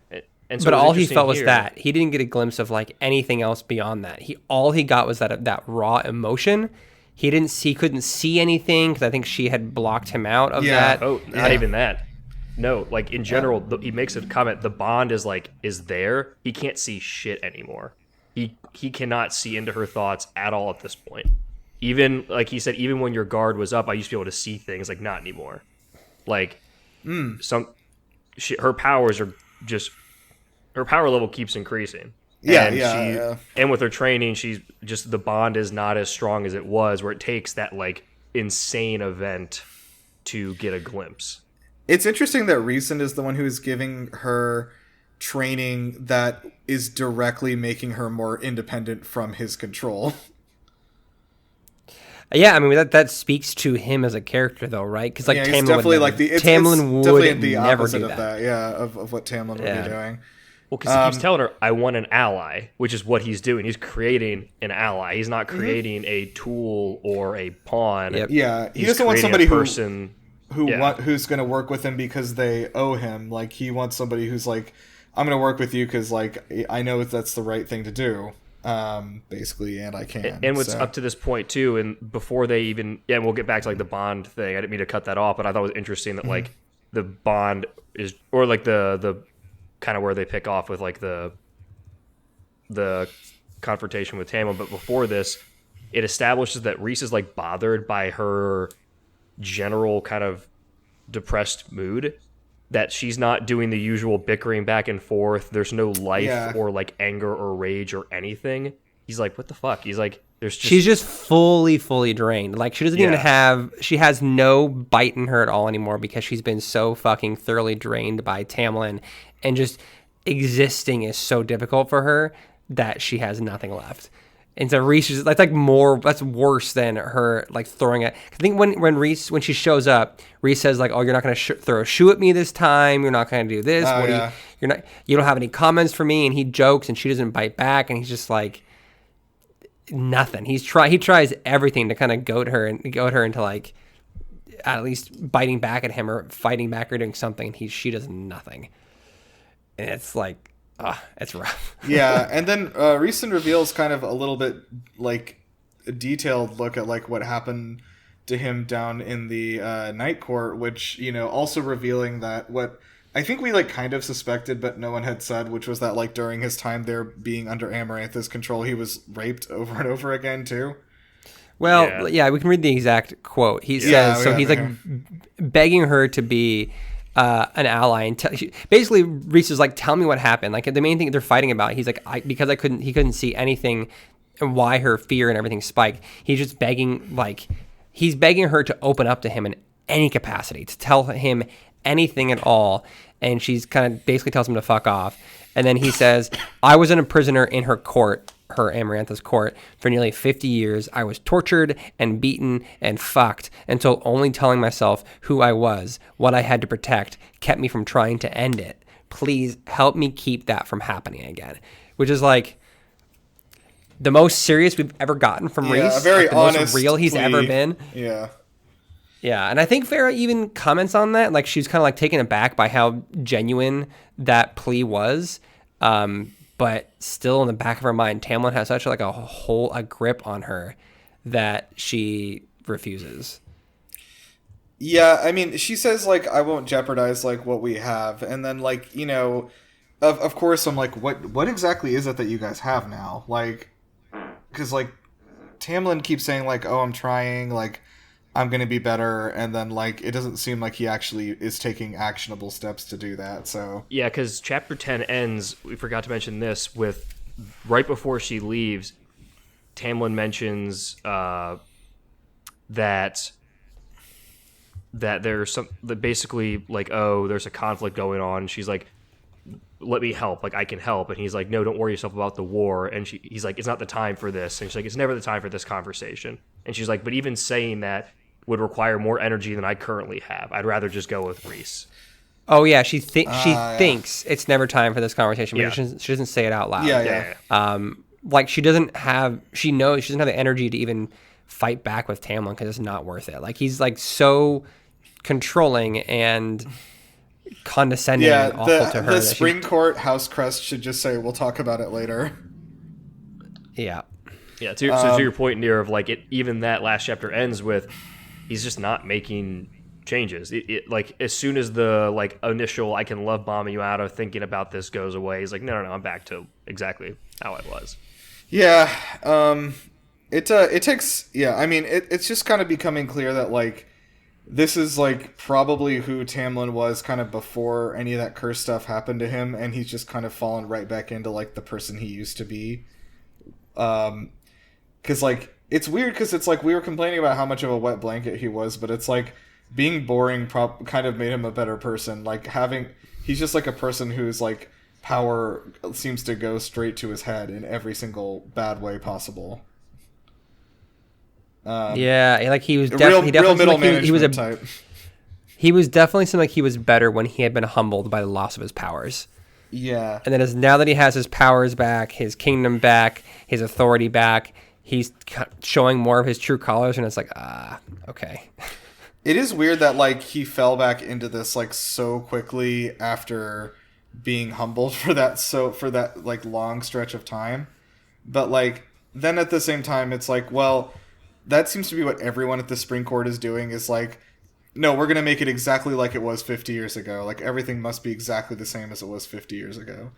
And so but what's all he interesting felt was here- that. He didn't get a glimpse of like anything else beyond that. All he got was that raw emotion. He couldn't see anything because I think she had blocked him out of Yeah. that. Oh, not even that. No, like in general, he makes a comment. The bond is there. He can't see shit anymore. He cannot see into her thoughts at all at this point. Even like he said, even when your guard was up, I used to be able to see things. Like not anymore. Like her powers are just her power level keeps increasing. Yeah. And with her training, she's just the bond is not as strong as it was, where it takes that like insane event to get a glimpse. It's interesting that Rhysand is the one who is giving her training that is directly making her more independent from his control. Yeah, I mean that speaks to him as a character, though, right? Because like Yeah, Tamlin he's definitely would like the it's Tamlin definitely would the never opposite do of that. Yeah, of what Tamlin would be doing. Well, because he keeps telling her, I want an ally, which is what he's doing. He's creating an ally. He's not creating a tool or a pawn. Yep. Yeah, he He's doesn't want creating somebody a person. who's going to work with him because they owe him. Like he wants somebody who's like, I'm going to work with you because like I know that's the right thing to do. Basically, and I can. And what's up to this point too, and before they even, and we'll get back to like the bond thing. I didn't mean to cut that off, but I thought it was interesting that like the bond is, or like the kind of where they pick off with like the confrontation with Tamlin. But before this, it establishes that Rhys is like bothered by her general kind of depressed mood, that she's not doing the usual bickering back and forth. There's no life or like anger or rage or anything. He's like, what the fuck? He's like, she's just fully drained. Like she doesn't even she has no bite in her at all anymore because she's been so fucking thoroughly drained by Tamlin, and just existing is so difficult for her that she has nothing left. And so Reese is that's worse than her like throwing it. I think when she shows up, Reese says like, "Oh, you're not going to throw a shoe at me this time. You're not going to do this. You don't have any comments for me." And he jokes, and she doesn't bite back, and he's just like nothing. He tries everything to kind of goad her into like at least biting back at him or fighting back or doing something. And she does nothing, and it's like. It's rough. Yeah, and then Rhysand reveals kind of a little bit like a detailed look at like what happened to him down in the night court, which also revealing that what I think we like kind of suspected but no one had said, which was that like during his time there being under Amarantha's control, he was raped over and over again too. Well, yeah, we can read the exact quote. He says, he's like begging her to be an ally, and basically Rhys is like, tell me what happened. Like the main thing they're fighting about, he's like, he couldn't see anything and why her fear and everything spiked. He's just begging, like he's begging her to open up to him in any capacity, to tell him anything at all. And she's kind of basically tells him to fuck off. And then he says, I was a prisoner in her court, her Amarantha's court, for nearly 50 years. I was tortured and beaten and fucked until only telling myself who I was, what I had to protect, kept me from trying to end it. Please help me keep that from happening again. Which is like the most serious we've ever gotten from Rhys. A very like the honest, most real he's plea. ever been. Yeah, and I think Farrah even comments on that. Like, she's kind of like taken aback by how genuine that plea was. but still in the back of her mind, Tamlin has such like a grip on her that she refuses. Yeah, I mean, she says, like, I won't jeopardize, like, what we have. And then, like, you know, of course, I'm like, what exactly is it that you guys have now? Like, because, like, Tamlin keeps saying, like, oh, I'm trying, like, I'm going to be better. And then, like, it doesn't seem like he actually is taking actionable steps to do that, so. Yeah, because Chapter 10 ends, we forgot to mention this, with right before she leaves, Tamlin mentions that there's that basically, like, oh, there's a conflict going on. She's like, let me help, like, I can help. And he's like, no, don't worry yourself about the war. And he's like, it's not the time for this. And she's like, it's never the time for this conversation. And she's like, but even saying that would require more energy than I currently have. I'd rather just go with Reese. Oh yeah, she thinks it's never time for this conversation, but she doesn't say it out loud. Yeah. Like she knows she doesn't have the energy to even fight back with Tamlin because it's not worth it. Like he's like so controlling and condescending and awful to her. The Spring Court House Crest should just say, we'll talk about it later. Yeah. Yeah, so to your point, Near, of like, even that last chapter ends with he's just not making changes. Like, as soon as the, like, initial I can love bombing you out of thinking about this goes away, he's like, no, I'm back to exactly how I was. Yeah, it takes, I mean, it's just kind of becoming clear that, like, this is, like, probably who Tamlin was kind of before any of that curse stuff happened to him, and he's just kind of fallen right back into, like, the person he used to be. Because, like, it's weird because it's like we were complaining about how much of a wet blanket he was, but it's like being boring kind of made him a better person. Like, he's just like a person whose, like, power seems to go straight to his head in every single bad way possible. Like he was real middle management he was type. He was definitely seemed like he was better when he had been humbled by the loss of his powers. Yeah. And then now that he has his powers back, his kingdom back, his authority back, he's showing more of his true colors, and it's like, okay. It is weird that, like, he fell back into this, like, so quickly after being humbled for that like long stretch of time. But, like, then at the same time, it's like, well, that seems to be what everyone at the Spring Court is doing, is like, no, we're going to make it exactly like it was 50 years ago. Like, everything must be exactly the same as it was 50 years ago.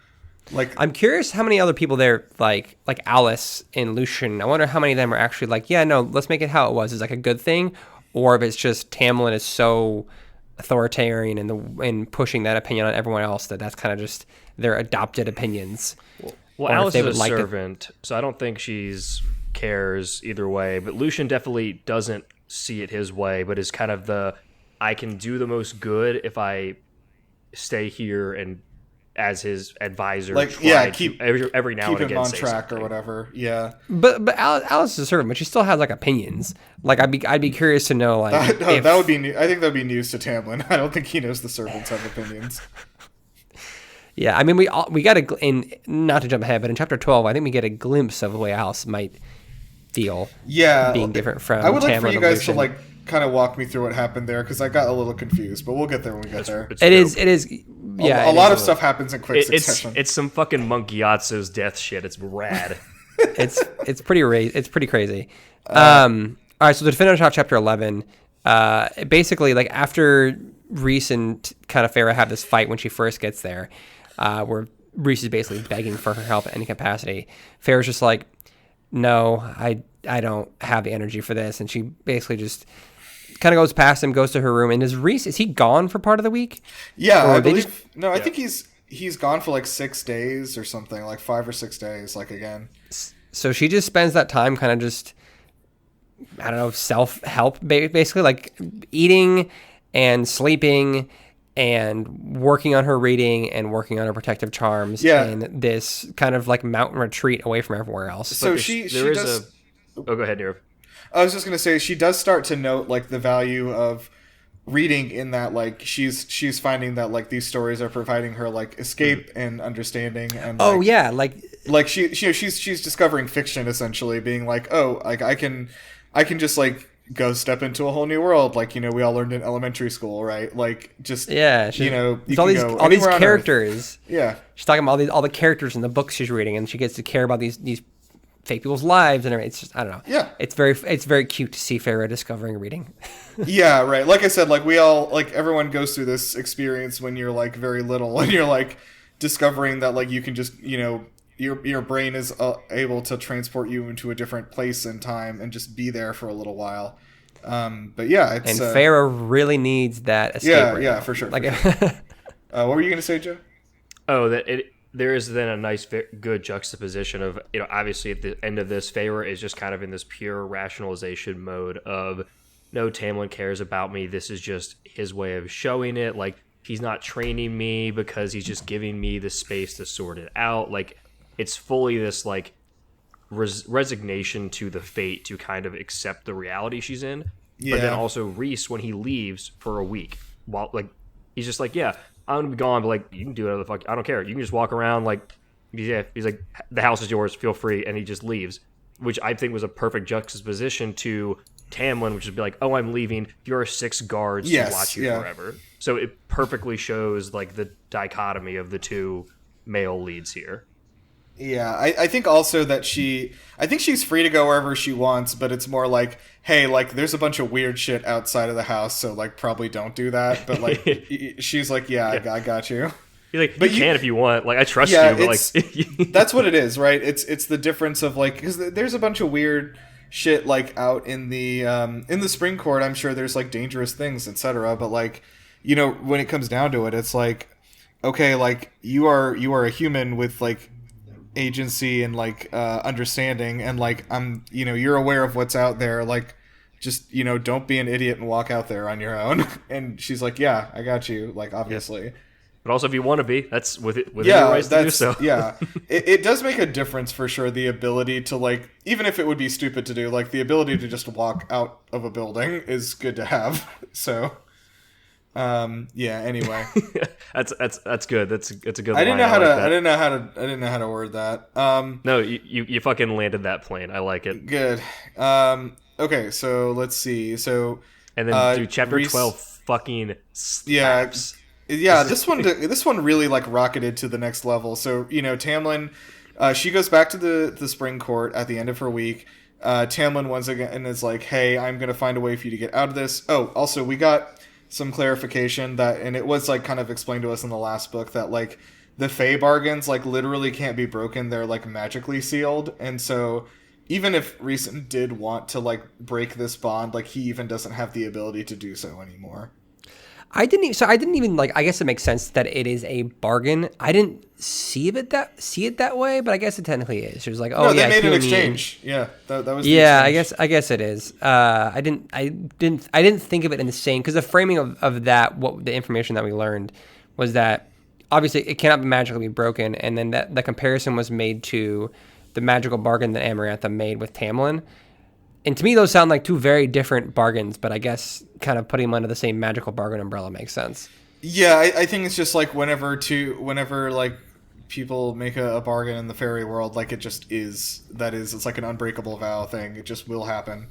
Like, I'm curious how many other people there, like Alice and Lucian, I wonder how many of them are actually like, yeah, no, let's make it how it was. Is like a good thing, or if it's just Tamlin is so authoritarian in pushing that opinion on everyone else that's kind of just their adopted opinions. Well, Alice is a servant, so I don't think she's cares either way. But Lucian definitely doesn't see it his way, but is kind of I can do the most good if I stay here and as his advisor, like, keep every now and again him on say track something. Or whatever. Yeah, but Alice is a servant, but she still has like opinions. Like I'd be curious to know, like, that would be new. I think that would be news to Tamlin. I don't think he knows the servants have opinions. Yeah, I mean, we got not to jump ahead, but in chapter 12, I think we get a glimpse of the way Alice might feel. Yeah, being different from. I would like Tamlin for you guys Lucian. to, like, kind of walk me through what happened there, because I got a little confused. But we'll get there when we get there. It is. Yeah, a lot of stuff happens in quick succession. It's some fucking Monkey Yatsu's death shit. It's rad. it's pretty crazy. All right, so to finish off chapter 11, basically, like, after Reese and kind of Farrah have this fight when she first gets there, where Reese is basically begging for her help at any capacity, Farrah's just like, no, I don't have the energy for this, and she basically just kind of goes past him, goes to her room. And is he gone for part of the week? Yeah, I believe. I think he's gone for like 6 days or something, like 5 or 6 days, like, again. So she just spends that time kind of just, I don't know, self-help, basically, like eating and sleeping and working on her reading and working on her protective charms in this kind of like mountain retreat away from everywhere else. So she does. Go ahead, Nirav. I was just going to say, she does start to note, like, the value of reading, in that, like, she's finding that, like, these stories are providing her, like, escape and understanding. And she's discovering fiction, essentially, being like, oh, like, I can just, like, go step into a whole new world, like, you know, we all learned in elementary school, right? Like, just, Yeah, you know, you all can these go all these anywhere on Earth. characters. Yeah. She's talking about all the characters in the books she's reading, and she gets to care about these fake people's lives and everything. It's just, I don't know. Yeah. It's very cute to see Farrah discovering reading. Yeah, right. Like I said, like we all, like everyone goes through this experience when you're like very little and you're like discovering that like you can just, you know, your brain is able to transport you into a different place and time and just be there for a little while. But yeah, it's... And Farrah really needs that escape. Yeah, right yeah, now. for sure. Like, for sure. What were you going to say, Joe? Oh, there is then a nice, good juxtaposition of, you know, obviously at the end of this, Farrah is just kind of in this pure rationalization mode of, no, Tamlin cares about me. This is just his way of showing it. Like, he's not training me because he's just giving me the space to sort it out. Like, it's fully this, like, resignation to the fate to kind of accept the reality she's in. Yeah. But then also Rhys, when he leaves for a week, while, like, he's just like, yeah, I'm gonna be gone, but like, you can do whatever the fuck, I don't care. You can just walk around, like, yeah. He's like, the house is yours, feel free, and he just leaves, which I think was a perfect juxtaposition to Tamlin, which would be like, oh, I'm leaving. There are 6 guards to watch you forever. So it perfectly shows like the dichotomy of the two male leads here. Yeah, I think also that I think she's free to go wherever she wants, but it's more like, hey, like, there's a bunch of weird shit outside of the house, so, like, probably don't do that. But, like, she's like, yeah. I got you. You're like, but you can if you want. Like, I trust you, but, like... That's what it is, right? It's the difference of, like, because there's a bunch of weird shit, like, out in the spring court. I'm sure there's, like, dangerous things, etc. But, like, you know, when it comes down to it, it's like, okay, like, you are a human with, like, agency and like understanding, and like you know, you're aware of what's out there, like, just, you know, don't be an idiot and walk out there on your own. And she's like, yeah, I got you, like, obviously. But also, if you want to be, that's within your rights to do so. Yeah, it does make a difference for sure, the ability to, like, even if it would be stupid to do, like, the ability to just walk out of a building is good to have. So yeah, anyway. that's good. It's a good I didn't line. I didn't know how to word that. No, you fucking landed that plane. I like it. Good. Okay, so let's see. So, and then dude, chapter Rhys, 12 fucking slaps. Yeah, this one really, like, rocketed to the next level. So, you know, Tamlin, she goes back to the spring court at the end of her week. Tamlin once again is like, hey, I'm gonna find a way for you to get out of this. Oh, also, we got some clarification that, and it was, like, kind of explained to us in the last book, that, like, the Fae bargains, like, literally can't be broken. They're, like, magically sealed. And so even if Rhys did want to, like, break this bond, like, he even doesn't have the ability to do so anymore. I didn't even like, I guess it makes sense that it is a bargain. I didn't see it that way, but I guess it technically is. She was like, oh, no, yeah, they made an exchange. Yeah, that was. Yeah, I guess it is. I didn't think of it in the same, because the framing of that, what the information that we learned was that obviously it cannot magically be broken, and then that the comparison was made to the magical bargain that Amarantha made with Tamlin. And to me, those sound like two very different bargains, but I guess kind of putting them under the same magical bargain umbrella makes sense. Yeah, I think it's just like whenever like people make a bargain in the fairy world, like, it just is. It's like an unbreakable vow thing. It just will happen.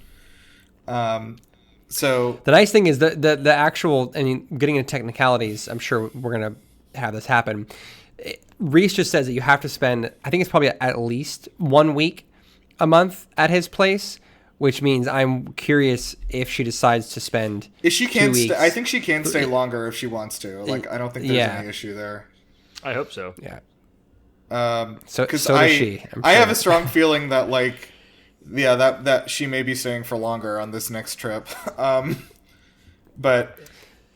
So the nice thing is the actual, I mean, getting into technicalities, I'm sure we're gonna have this happen. Rhys just says that you have to spend, I think it's probably at least 1 week a month at his place, which means I'm curious if she decides to spend. If she 2 can, weeks. I think she can stay longer if she wants to. Like, I don't think there's any issue there. I hope so. Yeah. So does she. I have a strong feeling that, like, yeah, that she may be staying for longer on this next trip. But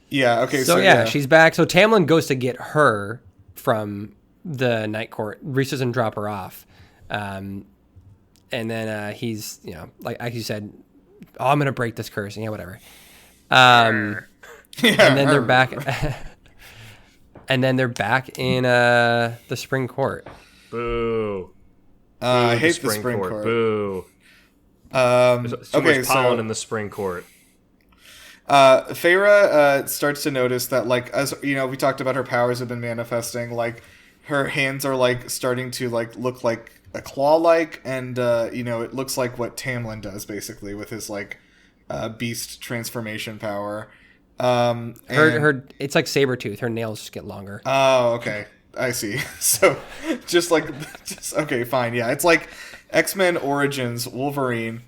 yeah, okay. So yeah, she's back. So Tamlin goes to get her from the night court. Rhys doesn't drop her off. And then he's, you know, like you said, oh, I'm going to break this curse. Yeah, whatever. And then they're back. And then they're back in the spring court. Boo. I hate the spring court. Boo. There's too much pollen in the spring court. Farrah starts to notice that, like, as you know, we talked about her powers have been manifesting. Like, her hands are, like, starting to, like, look like a claw-like, and you know, it looks like what Tamlin does basically with his, like, beast transformation power. Her it's like Sabretooth. Her nails just get longer. Oh, okay. I see. So, just okay, fine. Yeah, it's like X-Men Origins Wolverine.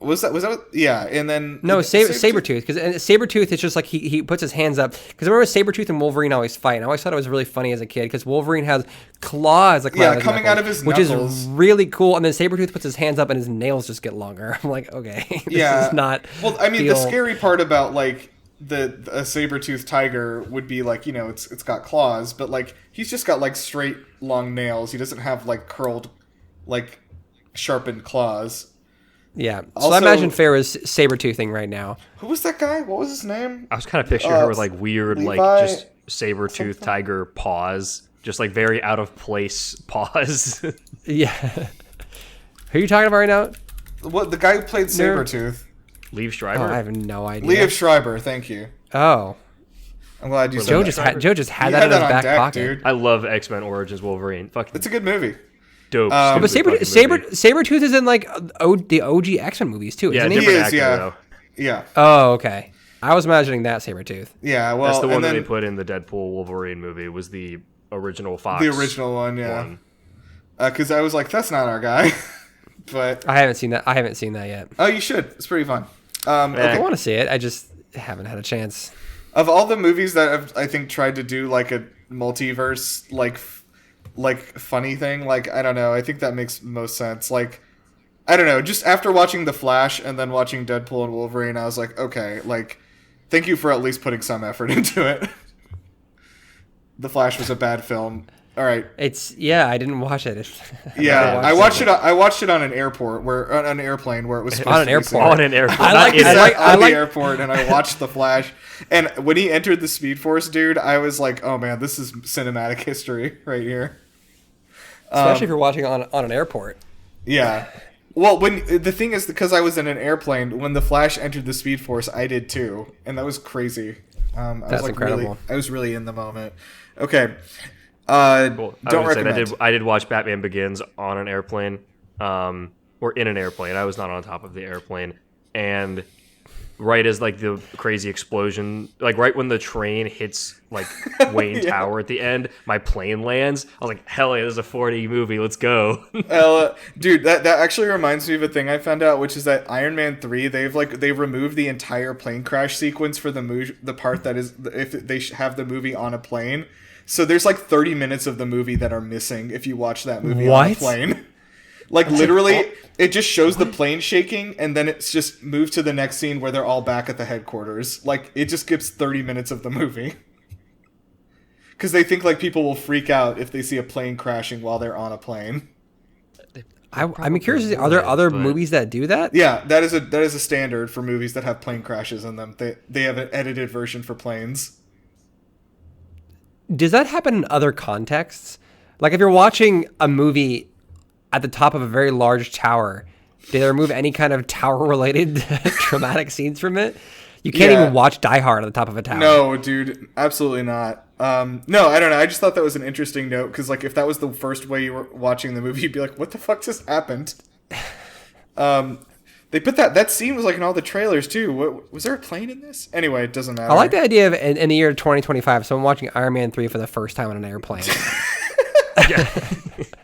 Was that? Yeah, and then No, Sabretooth, because Sabretooth is just like he puts his hands up. Because I remember Sabretooth and Wolverine always fight, and I always thought it was really funny as a kid, because Wolverine has claws like coming out of his which knuckles, is really cool. And then Sabretooth puts his hands up, and his nails just get longer. I'm like, okay, this is not. Well, I mean, the scary part about like a saber-toothed tiger would be like, you know, it's got claws, but like he's just got like straight long nails. He doesn't have like curled, like sharpened claws. Yeah. So Also, I imagine Farrah's saber-toothing right now. Who was that guy? What was his name? I was kind of picturing her with like weird, Levi, like just saber-tooth tiger paws, just like very out of place paws. Yeah. Who are you talking about right now? What, the guy who played Sabretooth? Liev Oh, Schreiber. I have no idea. Liev Schreiber, thank you. Oh. I'm glad you said Joe that. just had You that in his on back deck, pocket. dude. I love X-Men Origins Wolverine. Fucking It's a good movie. dope. But stupid fucking movie. Sabretooth is in like the OG X-Men movies too, Yeah, isn't He he? different is, actor, yeah. though. Yeah. Oh, okay. I was imagining that Sabretooth. Yeah, well, That's the one and that then they put in the Deadpool Wolverine movie. Was the original Fox. the original one, yeah. one. Because I was like, that's not our guy. But, I haven't seen that yet. oh, you should. It's pretty fun. I Okay. want to see it. I just haven't had a chance. Of all the movies that I've, I think, tried to do like a multiverse, like funny thing, like, I don't know. I think that makes most sense. Like, I don't know. Just after watching The Flash and then watching Deadpool and Wolverine, I was like, okay, like, thank you for at least putting some effort into it. The Flash was a bad film. All right. I didn't watch it. Yeah, I watched it. I watched it on an airport on an airplane where it was supposed On an to be airport. safe. On an airport. I not like in I it. like- On the airport, and I watched The Flash. And when he entered the Speed Force, dude, I was like, "Oh man, this is cinematic history right here." Especially if you're watching on an airport. Yeah. Well, when the thing is, because I was in an airplane, when the Flash entered the Speed Force, I did too, and that was crazy. I was That's like incredible. I was really in the moment. Okay. Well, I Don't would say recommend. I did watch Batman Begins on an airplane, or in an airplane. I was not on top of the airplane, and right as like the crazy explosion, like right when the train hits like Wayne Tower at the end, my plane lands. I was like, hell yeah, this is a 4D movie. Let's go. Dude, that actually reminds me of a thing I found out, which is that Iron Man 3, they removed the entire plane crash sequence for the part that is if they have the movie on a plane. So there's like 30 minutes of the movie that are missing if you watch that movie on a plane. Like literally, it just shows the plane shaking, and then it's just moved to the next scene where they're all back at the headquarters. Like it just skips 30 minutes of the movie. Because they think like people will freak out if they see a plane crashing while they're on a plane. I'm curious. Are there other movies that do that? Yeah, that is a standard for movies that have plane crashes in them. They have an edited version for planes. Does that happen in other contexts? Like if you're watching a movie at the top of a very large tower, do they remove any kind of tower-related traumatic scenes from it? You can't even watch Die Hard at the top of a tower. No, dude, absolutely not. No, I don't know. I just thought that was an interesting note because, like, if that was the first way you were watching the movie, you'd be like, "What the fuck just happened?" They put that scene was like in all the trailers too. What was there a plane in this? Anyway, it doesn't matter. I like the idea of in the year 2025, someone watching Iron Man 3 for the first time on an airplane.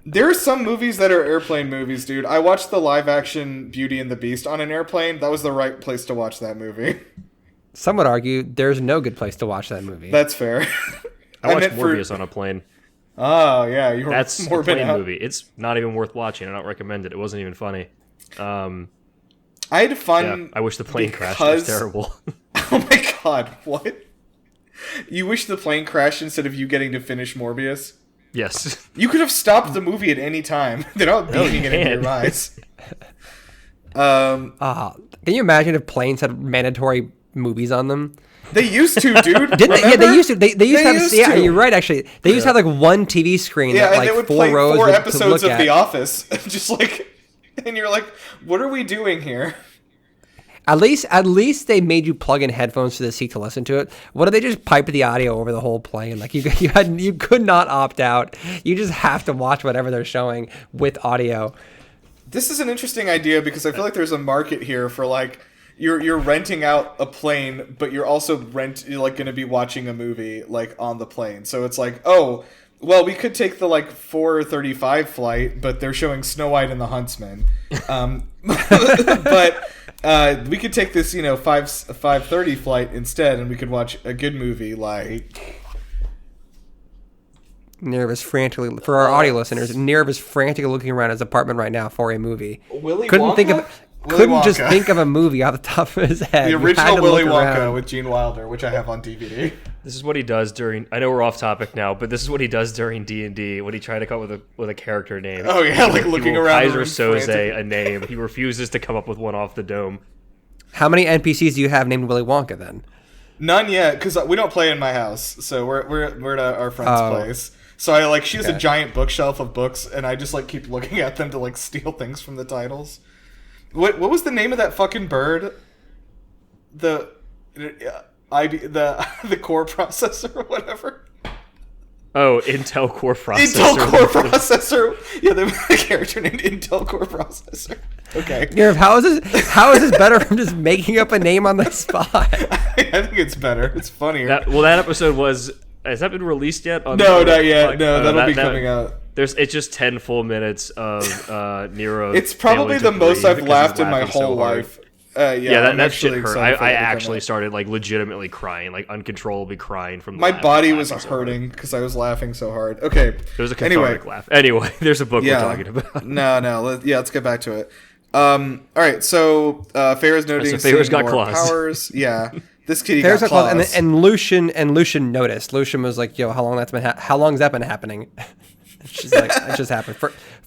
There are some movies that are airplane movies, dude. I watched the live-action Beauty and the Beast on an airplane. That was the right place to watch that movie. Some would argue there's no good place to watch that movie. That's fair. I watched meant Morbius on a plane. Oh yeah, you were That's a morbid plane out. movie. It's not even worth watching. I don't recommend it. It wasn't even funny. I had fun. Yeah, I wish the plane crashed. It was because- terrible. Oh my god, what? You wish the plane crashed instead of you getting to finish Morbius? Yes. You could have stopped the movie at any time. They're not beaming it into your eyes. Can you imagine if planes had mandatory movies on them? They used to, dude. Didn't they? Yeah, they used to. They used to have. used Yeah, to. you're right. Actually, they used to have like one TV screen Yeah, that and like they would four play rows 4 to episodes look of at. The Office. Just like, and you're like, what are we doing here? At least they made you plug in headphones to the seat to listen to it. What if they just pipe the audio over the whole plane? Like you could not opt out. You just have to watch whatever they're showing with audio. This is an interesting idea because I feel like there's a market here for like you're renting out a plane, but you're also you're like going to be watching a movie like on the plane. So it's like, oh, well, we could take the like 4:35 flight, but they're showing Snow White and the Huntsman. But we could take this, 5:30 flight instead, and we could watch a good movie like. Nirav is frantically, for our audio listeners, Nirav is frantically looking around his apartment right now for a movie. Willy couldn't Wonka? think of Willy couldn't Wonka. just think of a movie off the top of his head. The You had original to Willy look Wonka around. with Gene Wilder, which I have on DVD. This is what he does during. I know we're off topic now, but this is what he does during D&D when he tried to come up with a character name. Oh yeah, like looking around. Kaiser the room Soze frantic. a name. He refuses to come up with one off the dome. How many NPCs do you have named Willy Wonka then? None yet, because we don't play in my house, so we're at our friend's place. So she has a giant bookshelf of books, and I just like keep looking at them to like steal things from the titles. What was the name of that fucking bird? The core processor or whatever. Oh, Intel Core Processor. Intel Core Processor. Yeah, they have a character named Intel Core Processor. Okay. Nirav, how is this better from just making up a name on the spot? I think it's better. It's funnier. That episode was. Has that been released yet? No, not yet. No, that'll be coming out. It's just 10 full minutes of Nero. It's probably the most I've laughed in my whole life. That shit hurt. excited for I it to come actually out. started like legitimately crying, like uncontrollably crying from My laughing, body was laughing so hard. hurting because I was laughing so hard. Okay. It was a Anyway. cathartic laugh. Anyway, there's a book we're talking about. No. Let's get back to it. All right. So Farrah's noting So Farrah's seeing got more claws. powers. Yeah. This kitty There's got a clause, claws. and Lucian noticed. Lucian was like, "Yo, how long has that been happening?" She's like, "It just happened.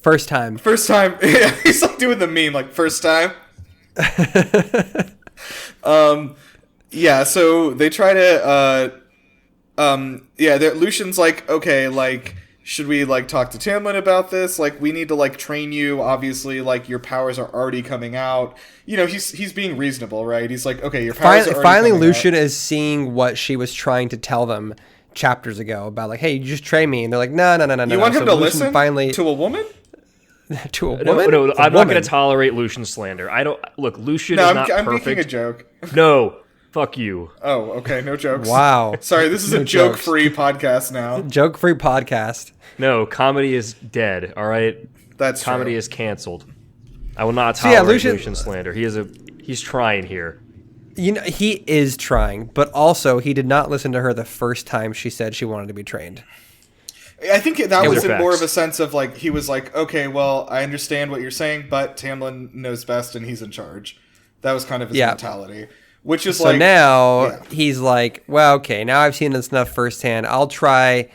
First time." First time. Yeah, he's like doing the meme, like first time. Yeah. So they try to. Lucian's like, okay, like, should we like talk to Tamlin about this? Like, we need to like train you. Obviously, like your powers are already coming out. He's being reasonable, right? He's like, okay, your powers are already Finally, coming Lucian out. is seeing what she was trying to tell them chapters ago about, like, hey, you just train me, and they're like, no. You want him to Lucian listen finally to a woman? to a No, woman. no, I'm not going woman. to tolerate Lucian slander. I don't look. Lucian No, is not I'm making a perfect. joke. No, fuck you. Oh, okay, no jokes. Wow. Sorry, this is No a jokes. joke-free podcast now. Joke-free podcast. No, comedy is dead. All right, That's comedy true. is canceled. I will not So, yeah, tolerate Lucian- Lucian slander. He's trying here. He is trying, but also he did not listen to her the first time she said she wanted to be trained. I think that Those was are in more facts. of a sense of like he was like, okay, well, I understand what you're saying, but Tamlin knows best and he's in charge. That was kind of his Yeah. mentality, which is So like now yeah. he's like, well, okay, now I've seen this enough firsthand. I'll try.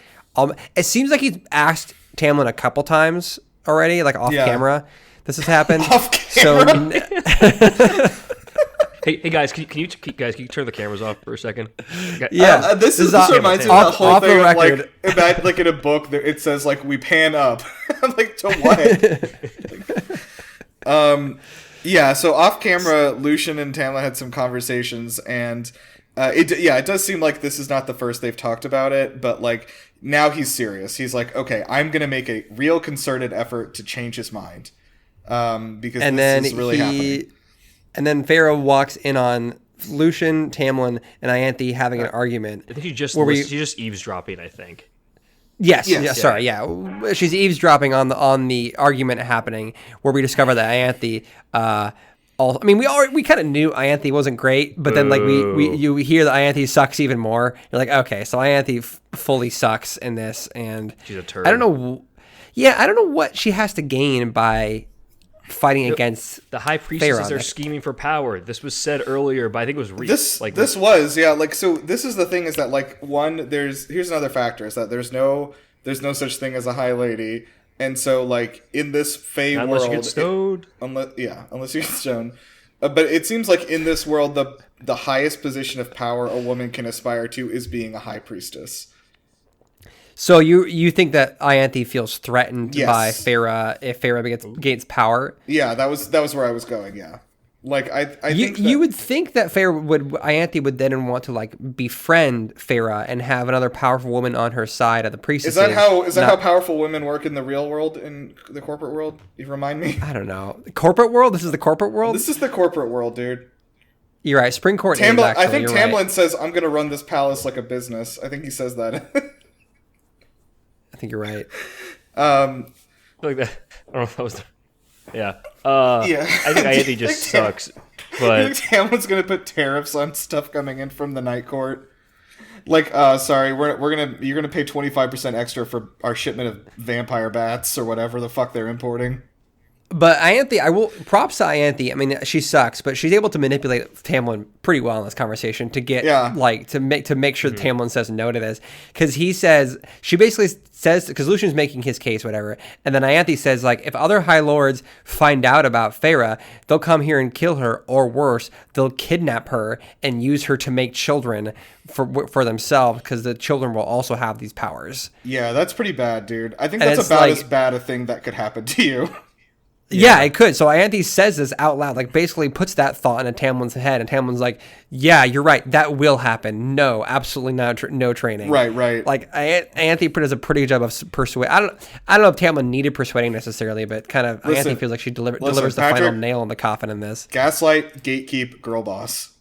It seems like he's asked Tamlin a couple times already, like off Yeah. camera. This has happened. Off camera? Hey guys, can you turn the cameras off for a second? Yeah. This off- reminds me of off- the whole off the thing of, record. like in a book that it says like we pan up. I'm like, to what? Yeah, so off camera, Lucian and Tamlin had some conversations, and it does seem like this is not the first they've talked about it, but like now he's serious. He's like, okay, I'm gonna make a real concerted effort to change his mind, because And this then is really happening. And then Pharaoh walks in on Lucian, Tamlin, and Ianthe having an argument. I think she's just Were we- she's just eavesdropping. I think. Yes, Yes. yeah, sorry, yeah. She's eavesdropping on the argument happening, where we discover that Ianthe. We kind of knew Ianthe wasn't great, but then like you hear that Ianthe sucks even more. You're like, okay, so Ianthe fully sucks in this, and She's a turd. I don't know. Yeah, I don't know what she has to gain by fighting against The high priestesses Pharaoh. are scheming for power. This was said earlier, but I think it was Reese. This was so this is the thing is that like here's another factor is that there's no such thing as a high lady, and so like in this Fae Not world unless you get stoned. unless you get stoned, but it seems like in this world the highest position of power a woman can aspire to is being a high priestess. So you think that Ianthe feels threatened Yes. by Farah if Farah gains power? Yeah, that was where I was going. Yeah. Like I You, think that, you would think that Ianthe would then want to like befriend Farah and have another powerful woman on her side of the priestess. is that how powerful women work in the real world, in the corporate world? You remind me. I don't know. Corporate world. This is the corporate world. This is the corporate world, dude. You're right. Spring Court. I think Tamlin says, "I'm going to run this palace like a business." I think he says that. I think you're right. Like that. I don't know if that was. Yeah. Yeah. I think Ianthe just sucks. But you think Tamlin's going to put tariffs on stuff coming in from the Night Court? Like, sorry, you're gonna pay 25% extra for our shipment of vampire bats or whatever the fuck they're importing. But Ianthe, props to Ianthe. I mean, she sucks, but she's able to manipulate Tamlin pretty well in this conversation to get, to make sure that Tamlin says no to this. Because she basically says, because Lucian's making his case, whatever, and then Ianthe says, like, if other High Lords find out about Farah, they'll come here and kill her, or worse, they'll kidnap her and use her to make children for themselves, because the children will also have these powers. Yeah, that's pretty bad, dude. I think that's about as bad a thing that could happen to you. Yeah, it could. So Ianthe says this out loud, like basically puts that thought into Tamlin's head, and Tamlin's like, "Yeah, you're right. That will happen. No, absolutely not. No training." Right. Like Ianthe does a pretty good job of persuade. I don't know if Tamlin needed persuading necessarily, but kind of Ianthe feels like she delivers the final nail in the coffin in this. Gaslight, gatekeep, girl boss.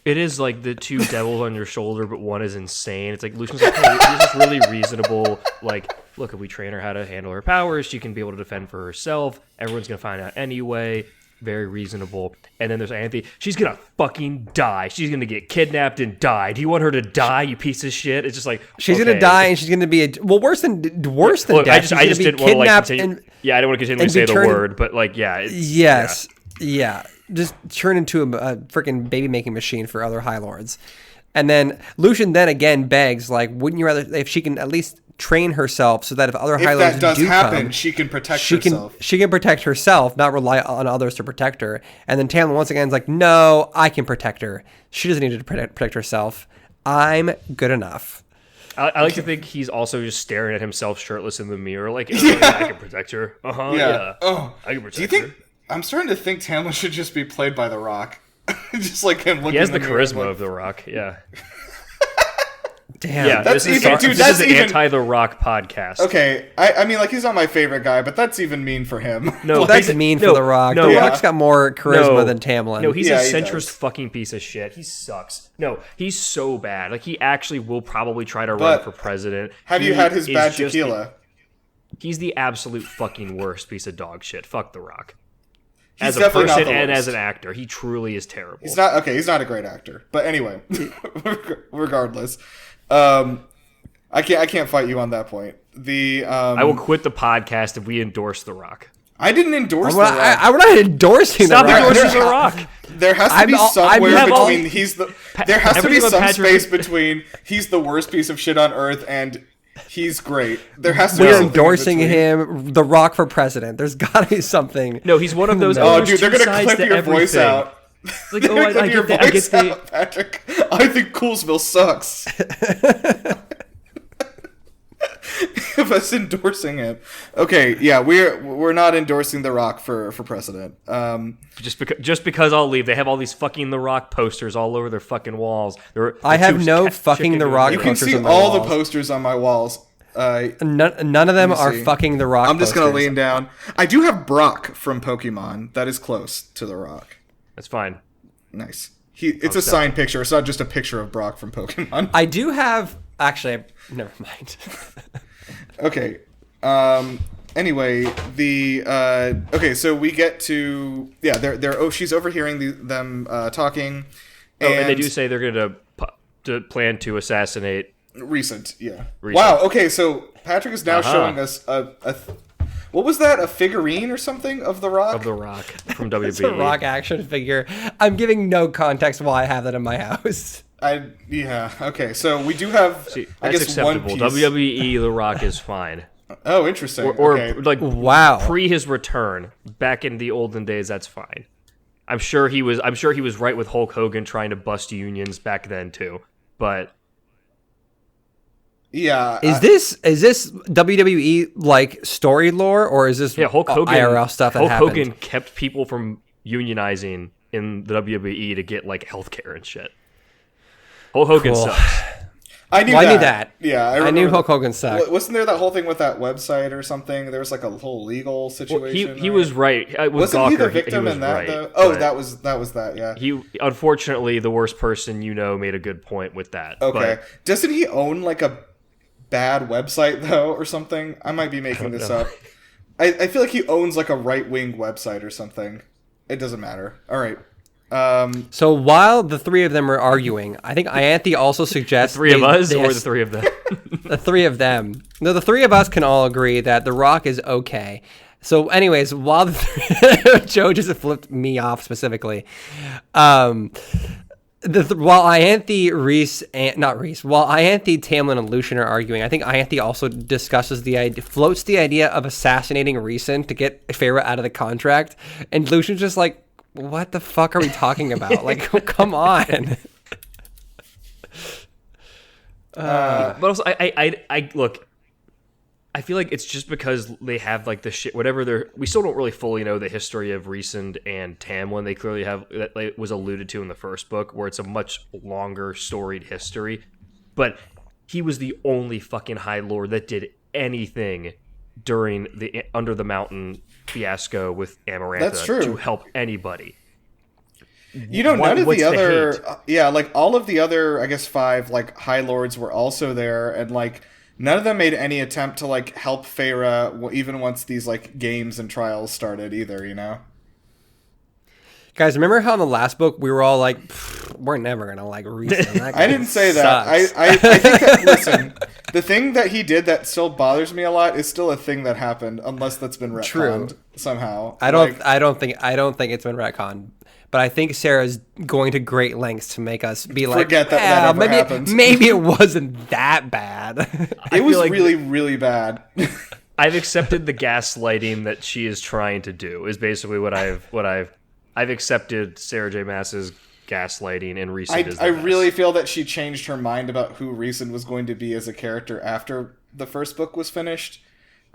it is like the two devils on your shoulder, but one is insane. It's like Lucian's like, hey, this is really reasonable. Like, look, if we train her how to handle her powers, she can be able to defend for herself. Everyone's going to find out anyway. Very reasonable. And then there's Ianthe. She's going to fucking die. She's going to get kidnapped and die. Do you want her to die, you piece of shit? It's just like, she's going to die, and she's going to be worse than death. I just didn't want to like continue. I didn't want to continually say the turned, word, but like, yeah. Yes. Yeah. Just turn into a freaking baby making machine for other High Lords. And then Lucian then again begs, like, wouldn't you rather, if she can at least train herself so that if other High Lords do come, she can protect herself. She can protect herself, not rely on others to protect her. And then Tamlin once again is like, no, I can protect her. She doesn't need to protect herself. I'm good enough. I like to think he's also just staring at himself shirtless in the mirror, like, I can protect her. Yeah. Oh, I can protect her. I'm starting to think Tamlin should just be played by The Rock. Just like him looking. He has the charisma of The Rock, yeah. Damn. Yeah, this is an anti-The Rock podcast. Okay, I mean, like, he's not my favorite guy, but that's even mean for him. No, that's mean for The Rock. The Rock's got more charisma than Tamlin. No, he's a centrist fucking piece of shit. He sucks. No, he's so bad. Like, he actually will probably try to run for president. Have you had his bad tequila? He's the absolute fucking worst piece of dog shit. Fuck The Rock. He's as a person and as an actor, he truly is terrible. He's not a great actor. But anyway, regardless, I can't fight you on that point. I will quit the podcast if we endorse The Rock. I didn't endorse The Rock. I'm not endorsing The Rock. Stop endorsing The Rock. There has to be somewhere between there has to be some space between he's the worst piece of shit on earth and he's great. There has to be We're endorsing him, The Rock for president. There's got to be something. No, he's one of those. Oh, dude, they're gonna clip your voice out. Like, I get the Patrick. I think Coolsville sucks. Of us endorsing him. Okay, yeah, we're not endorsing The Rock for president. Just because I'll leave. They have all these fucking The Rock posters all over their fucking walls. I have no fucking The Rock posters. You can see all the posters on my walls. None of them are fucking The Rock. I'm just gonna lean down. I do have Brock from Pokemon. That is close to The Rock. That's fine. Nice. It's a signed picture. It's not just a picture of Brock from Pokemon. I do have. Actually, never mind. Okay. Anyway, okay. So we get to she's overhearing them talking. And they do say they're going to plan to assassinate. Recent. Wow. Okay. So Patrick is now showing us what was that? A figurine or something of The Rock? Of The Rock from WB. It's a Rock action figure. I'm giving no context why I have that in my house. Okay, so we do have. I guess acceptable. One piece. WWE The Rock is fine. Oh, interesting. Or okay. like wow, pre his return back in the olden days, that's fine. I'm sure he was right with Hulk Hogan trying to bust unions back then too. But yeah, is this WWE like story lore, or is this Hulk Hogan IRL stuff that Hulk happened? Hogan kept people from unionizing in the WWE to get like healthcare and shit. Hulk Hogan Cool. sucks. I knew that. Yeah, I knew Hulk Hogan sucked. Wasn't there that whole thing with that website or something? There was like a whole legal situation. Well, he was right. Wasn't he the victim he was in that right, though? Oh, that was that. Yeah. He unfortunately, the worst person made a good point with that. Okay. Doesn't he own like a bad website though, or something? I might be making this up. I feel like he owns like a right-wing website or something. It doesn't matter. All right. So while the three of them are arguing, I think Ianthe also suggests The three of us or the three of them? The three of them. No, the three of us can all agree that The Rock is okay. So anyways, while Joe just flipped me off specifically, while Ianthe, Tamlin, and Lucian are arguing, I think Ianthe also discusses floats the idea of assassinating Rhys to get Feyre out of the contract, and Lucian's just like, what the fuck are we talking about? Like, come on. But also, I look. I feel like it's just because they have like the shit. We still don't really fully know the history of Rhys and Tamlin. They clearly have that was alluded to in the first book, where it's a much longer storied history. But he was the only fucking High Lord that did anything during the Under the Mountain fiasco with Amarantha to help anybody. You know, none of the other like all of the other, I guess 5 like High Lords were also there, and like none of them made any attempt to like help Feyre even once these like games and trials started either, you know? Guys, remember how in the last book we were all like, we're never gonna like Rhys. I didn't say that. I think that, listen, the thing that he did that still bothers me a lot is still a thing that happened, unless that's been retconned somehow. I don't think it's been retconned, but I think Sarah's going to great lengths to make us be like, forget that ever happened. Maybe it wasn't that bad. It was like really, really bad. I've accepted the gaslighting that she is trying to do. Is basically what I've accepted Sarah J. Maas's gaslighting, and Rhys is the I best. really feel that she changed her mind about who Rhys was going to be as a character after the first book was finished,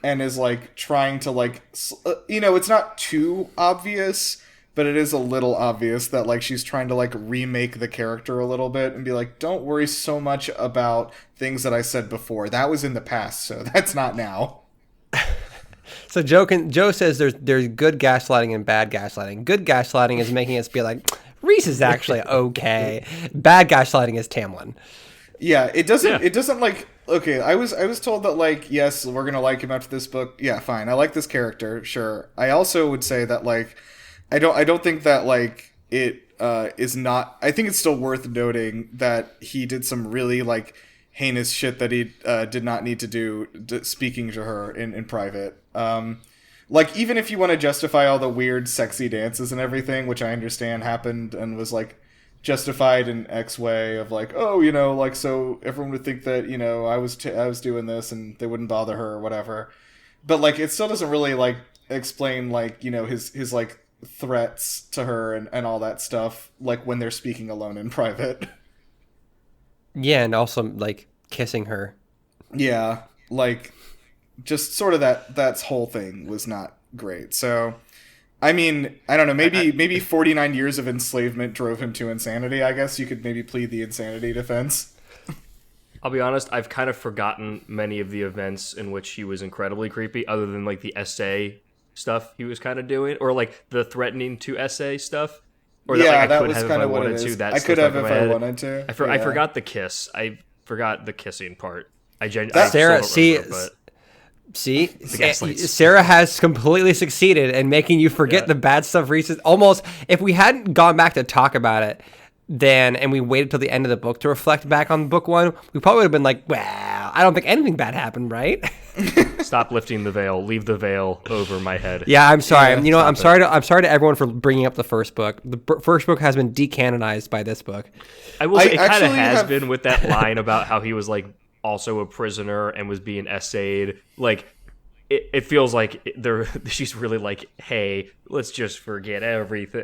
and is like trying to like, it's not too obvious, but it is a little obvious that like she's trying to like remake the character a little bit and be like, don't worry so much about things that I said before. That was in the past, so that's not now. So Joe says there's good gaslighting and bad gaslighting. Good gaslighting is making us be like, Rhys is actually okay. Bad gaslighting is Tamlin. Yeah, it doesn't like, okay, I was told that like, yes, we're gonna like him after this book. Yeah, fine. I like this character, sure. I also would say that like I don't think that like it is not, I think it's still worth noting that he did some really like heinous shit that he did not need to do speaking to her in private. Like, even if you want to justify all the weird sexy dances and everything, which I understand happened and was like justified in X way of like, oh, like, so everyone would think that, I was doing this and they wouldn't bother her or whatever. But like, it still doesn't really like explain like, his like threats to her and all that stuff, like when they're speaking alone in private. Yeah, and also like kissing her. Yeah, like just sort of that whole thing was not great. So, I mean, I don't know, maybe 49 years of enslavement drove him to insanity. I guess you could maybe plead the insanity defense. I'll be honest, I've kind of forgotten many of the events in which he was incredibly creepy, other than like the essay stuff he was kind of doing, or like the threatening to essay stuff. Or yeah, that, like, I that was kind of what it is. I could have if I wanted to. I forgot the kiss. I forgot the kissing part. Sarah, Sarah has completely succeeded in making you forget the bad stuff Rhys almost. If we hadn't gone back to talk about it then, and we waited till the end of the book to reflect back on book 1, we probably would have been like, well, I don't think anything bad happened, right? Stop lifting the veil. Leave the veil over my head. Yeah, I'm sorry. Yeah, I'm sorry to everyone for bringing up the first book. The first book has been decanonized by this book. I will say it kind of has been with that line about how he was like also a prisoner and was being essayed. Like it feels like she's really like, hey, let's just forget everything,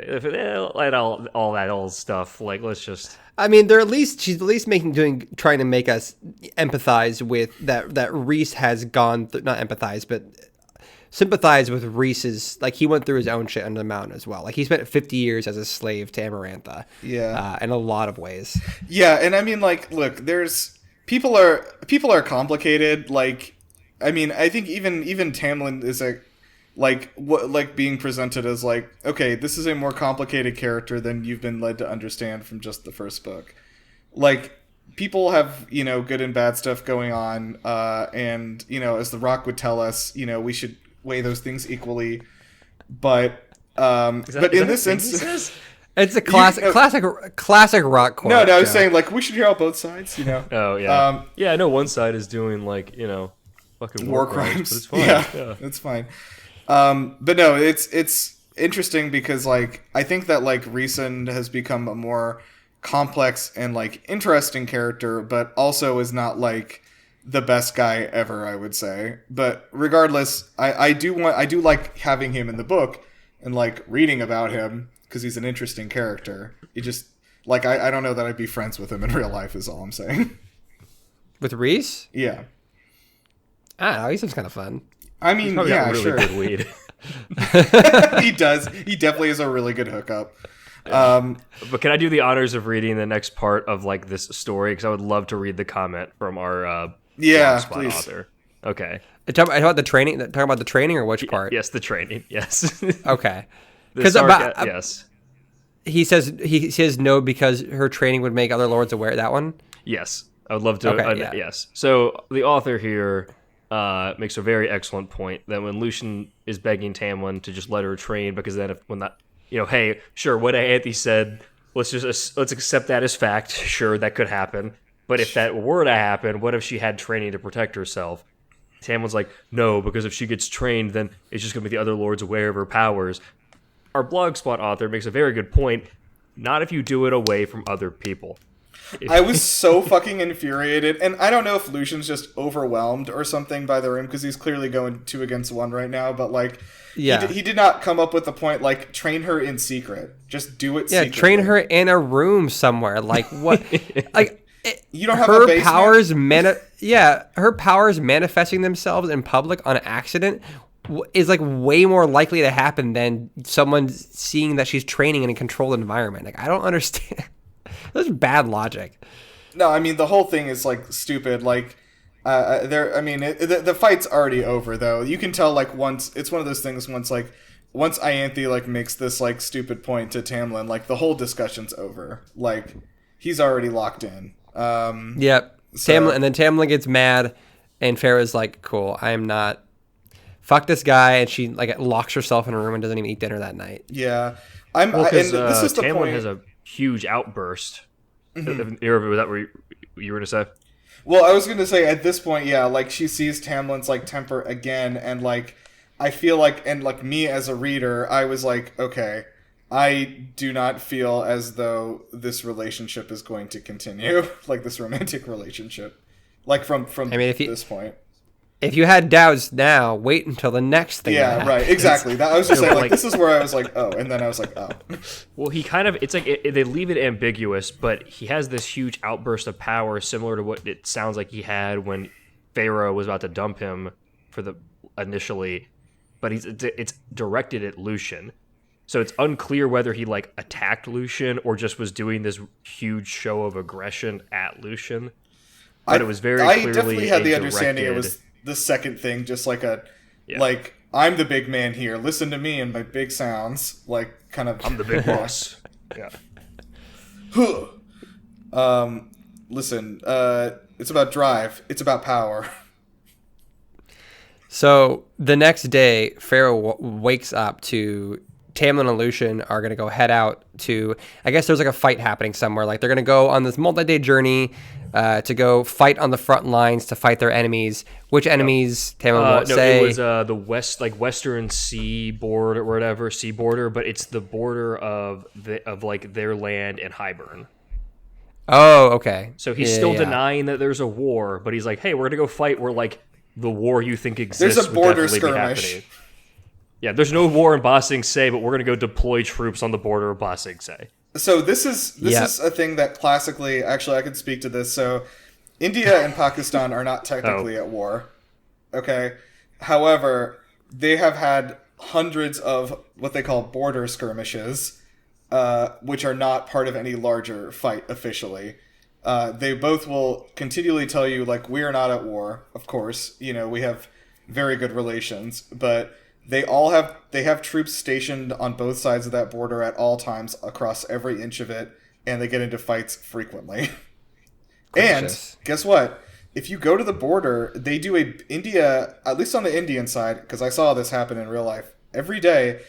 let all that old stuff. Like, let's just. I mean, she's at least trying to make us empathize with that Rhys has gone not empathize, but sympathize with Reese's, like, he went through his own shit under the mountain as well. Like, he spent 50 years as a slave to Amarantha. Yeah. In a lot of ways. Yeah, and I mean, like, look, there's people are complicated. Like, I mean, I think even Tamlin is being presented as like, okay, this is a more complicated character than you've been led to understand from just the first book. Like, people have, good and bad stuff going on, and, as The Rock would tell us, we should weigh those things equally. But in this instance, it's a classic Rock quote. No, I was saying, like, we should hear out both sides, Oh, yeah. I know one side is doing, like, fucking war crimes. But it's fine. Yeah, it's fine. But no, it's interesting because, like, I think that, like, Rhysand has become a more complex and, like, interesting character, but also is not, like, the best guy ever, I would say. But regardless, I do like having him in the book and, like, reading about him because he's an interesting character. He just, like, I don't know that I'd be friends with him in real life is all I'm saying. With Rhys? Yeah. I don't know, he seems kind of fun. I mean, got really sure. good weed. He does. He definitely is a really good hookup. But can I do the honors of reading the next part of, like, this story? Because I would love to read the comment from our Blogspot please. author. Okay. Talk about the training. Talk about the training, or which part? Yes, the training. Yes. Okay. Because yes. He says no because her training would make other lords aware. That one. Yes, I would love to. Okay, yeah. Yes. So the author here makes a very excellent point that when Lucian is begging Tamlin to just let her train, because then hey, sure, what Anthe said, let's accept that as fact. Sure, that could happen. But if that were to happen, what if she had training to protect herself? Tamlin's like, no, because if she gets trained, then it's just going to be the other lords aware of her powers. Our Blogspot author makes a very good point. Not if you do it away from other people. I was so fucking infuriated, and I don't know if Lucian's just overwhelmed or something by the room, because he's clearly going 2 against 1 right now, but, like, yeah. he did not come up with the point, like, train her in secret. Just do it secretly. Yeah, train her in a room somewhere. Like, what? Like, you don't have her a basement? her powers manifesting themselves in public on accident is, like, way more likely to happen than someone seeing that she's training in a controlled environment. Like, I don't understand. That's bad logic. No, I mean, the whole thing is, like, stupid. Like, the fight's already over, though. You can tell, like, it's one of those things once Ianthe, like, makes this, like, stupid point to Tamlin, like, the whole discussion's over. Like, he's already locked in. Yep. So, Tamlin gets mad, and Farrah's like, cool, I am not... Fuck this guy, and she, like, locks herself in a room and doesn't even eat dinner that night. Yeah. Because this is the Tamlin point. has a huge outburst. Mm-hmm. Was that what you were going to say? Well, I was going to say, at this point, yeah, like, she sees Tamlin's, like, temper again, and, like, I feel like, and, like, me as a reader, I was like, okay, I do not feel as though this relationship is going to continue, like, this romantic relationship, like, from this point. If you had doubts now, wait until the next thing. Yeah, right, exactly. I was just saying, like, this is where I was like, oh, and then I was like, oh. Well, he kind of, it's like, they leave it ambiguous, but he has this huge outburst of power similar to what it sounds like he had when Pharaoh was about to dump him initially, but it's directed at Lucian. So it's unclear whether he, like, attacked Lucian or just was doing this huge show of aggression at Lucian. But it was very clearly I definitely had the understanding it was the second thing, just like like, I'm the big man here, listen to me and my big sounds, like, kind of... I'm the big boss. Yeah. Listen, it's about drive, it's about power. So the next day, Pharaoh wakes up to... Tamlin and Lucian are going to go head out to... I guess there's, like, a fight happening somewhere. Like, they're going to go on this multi-day journey to go fight on the front lines to fight their enemies. Which enemies, Tamlin won't say. It was the western seaboard or whatever, sea border, but it's the border of their land and Highburn. Oh, okay. So he's still denying that there's a war, but he's like, hey, we're going to go fight where, like, the war you think exists there's a border would definitely skirmish. be happening. Yeah, there's no war in Ba Sing Se, but we're going to go deploy troops on the border of Ba Sing Se. So this is a thing that classically, actually, I could speak to this. So India and Pakistan are not technically at war. Okay. However, they have had hundreds of what they call border skirmishes, which are not part of any larger fight officially. They both will continually tell you, like, we are not at war, of course. You know, we have very good relations, but they have troops stationed on both sides of that border at all times across every inch of it, and they get into fights frequently. Gracious. And guess what? If you go to the border, they do at least on the Indian side, because I saw this happen in real life, every day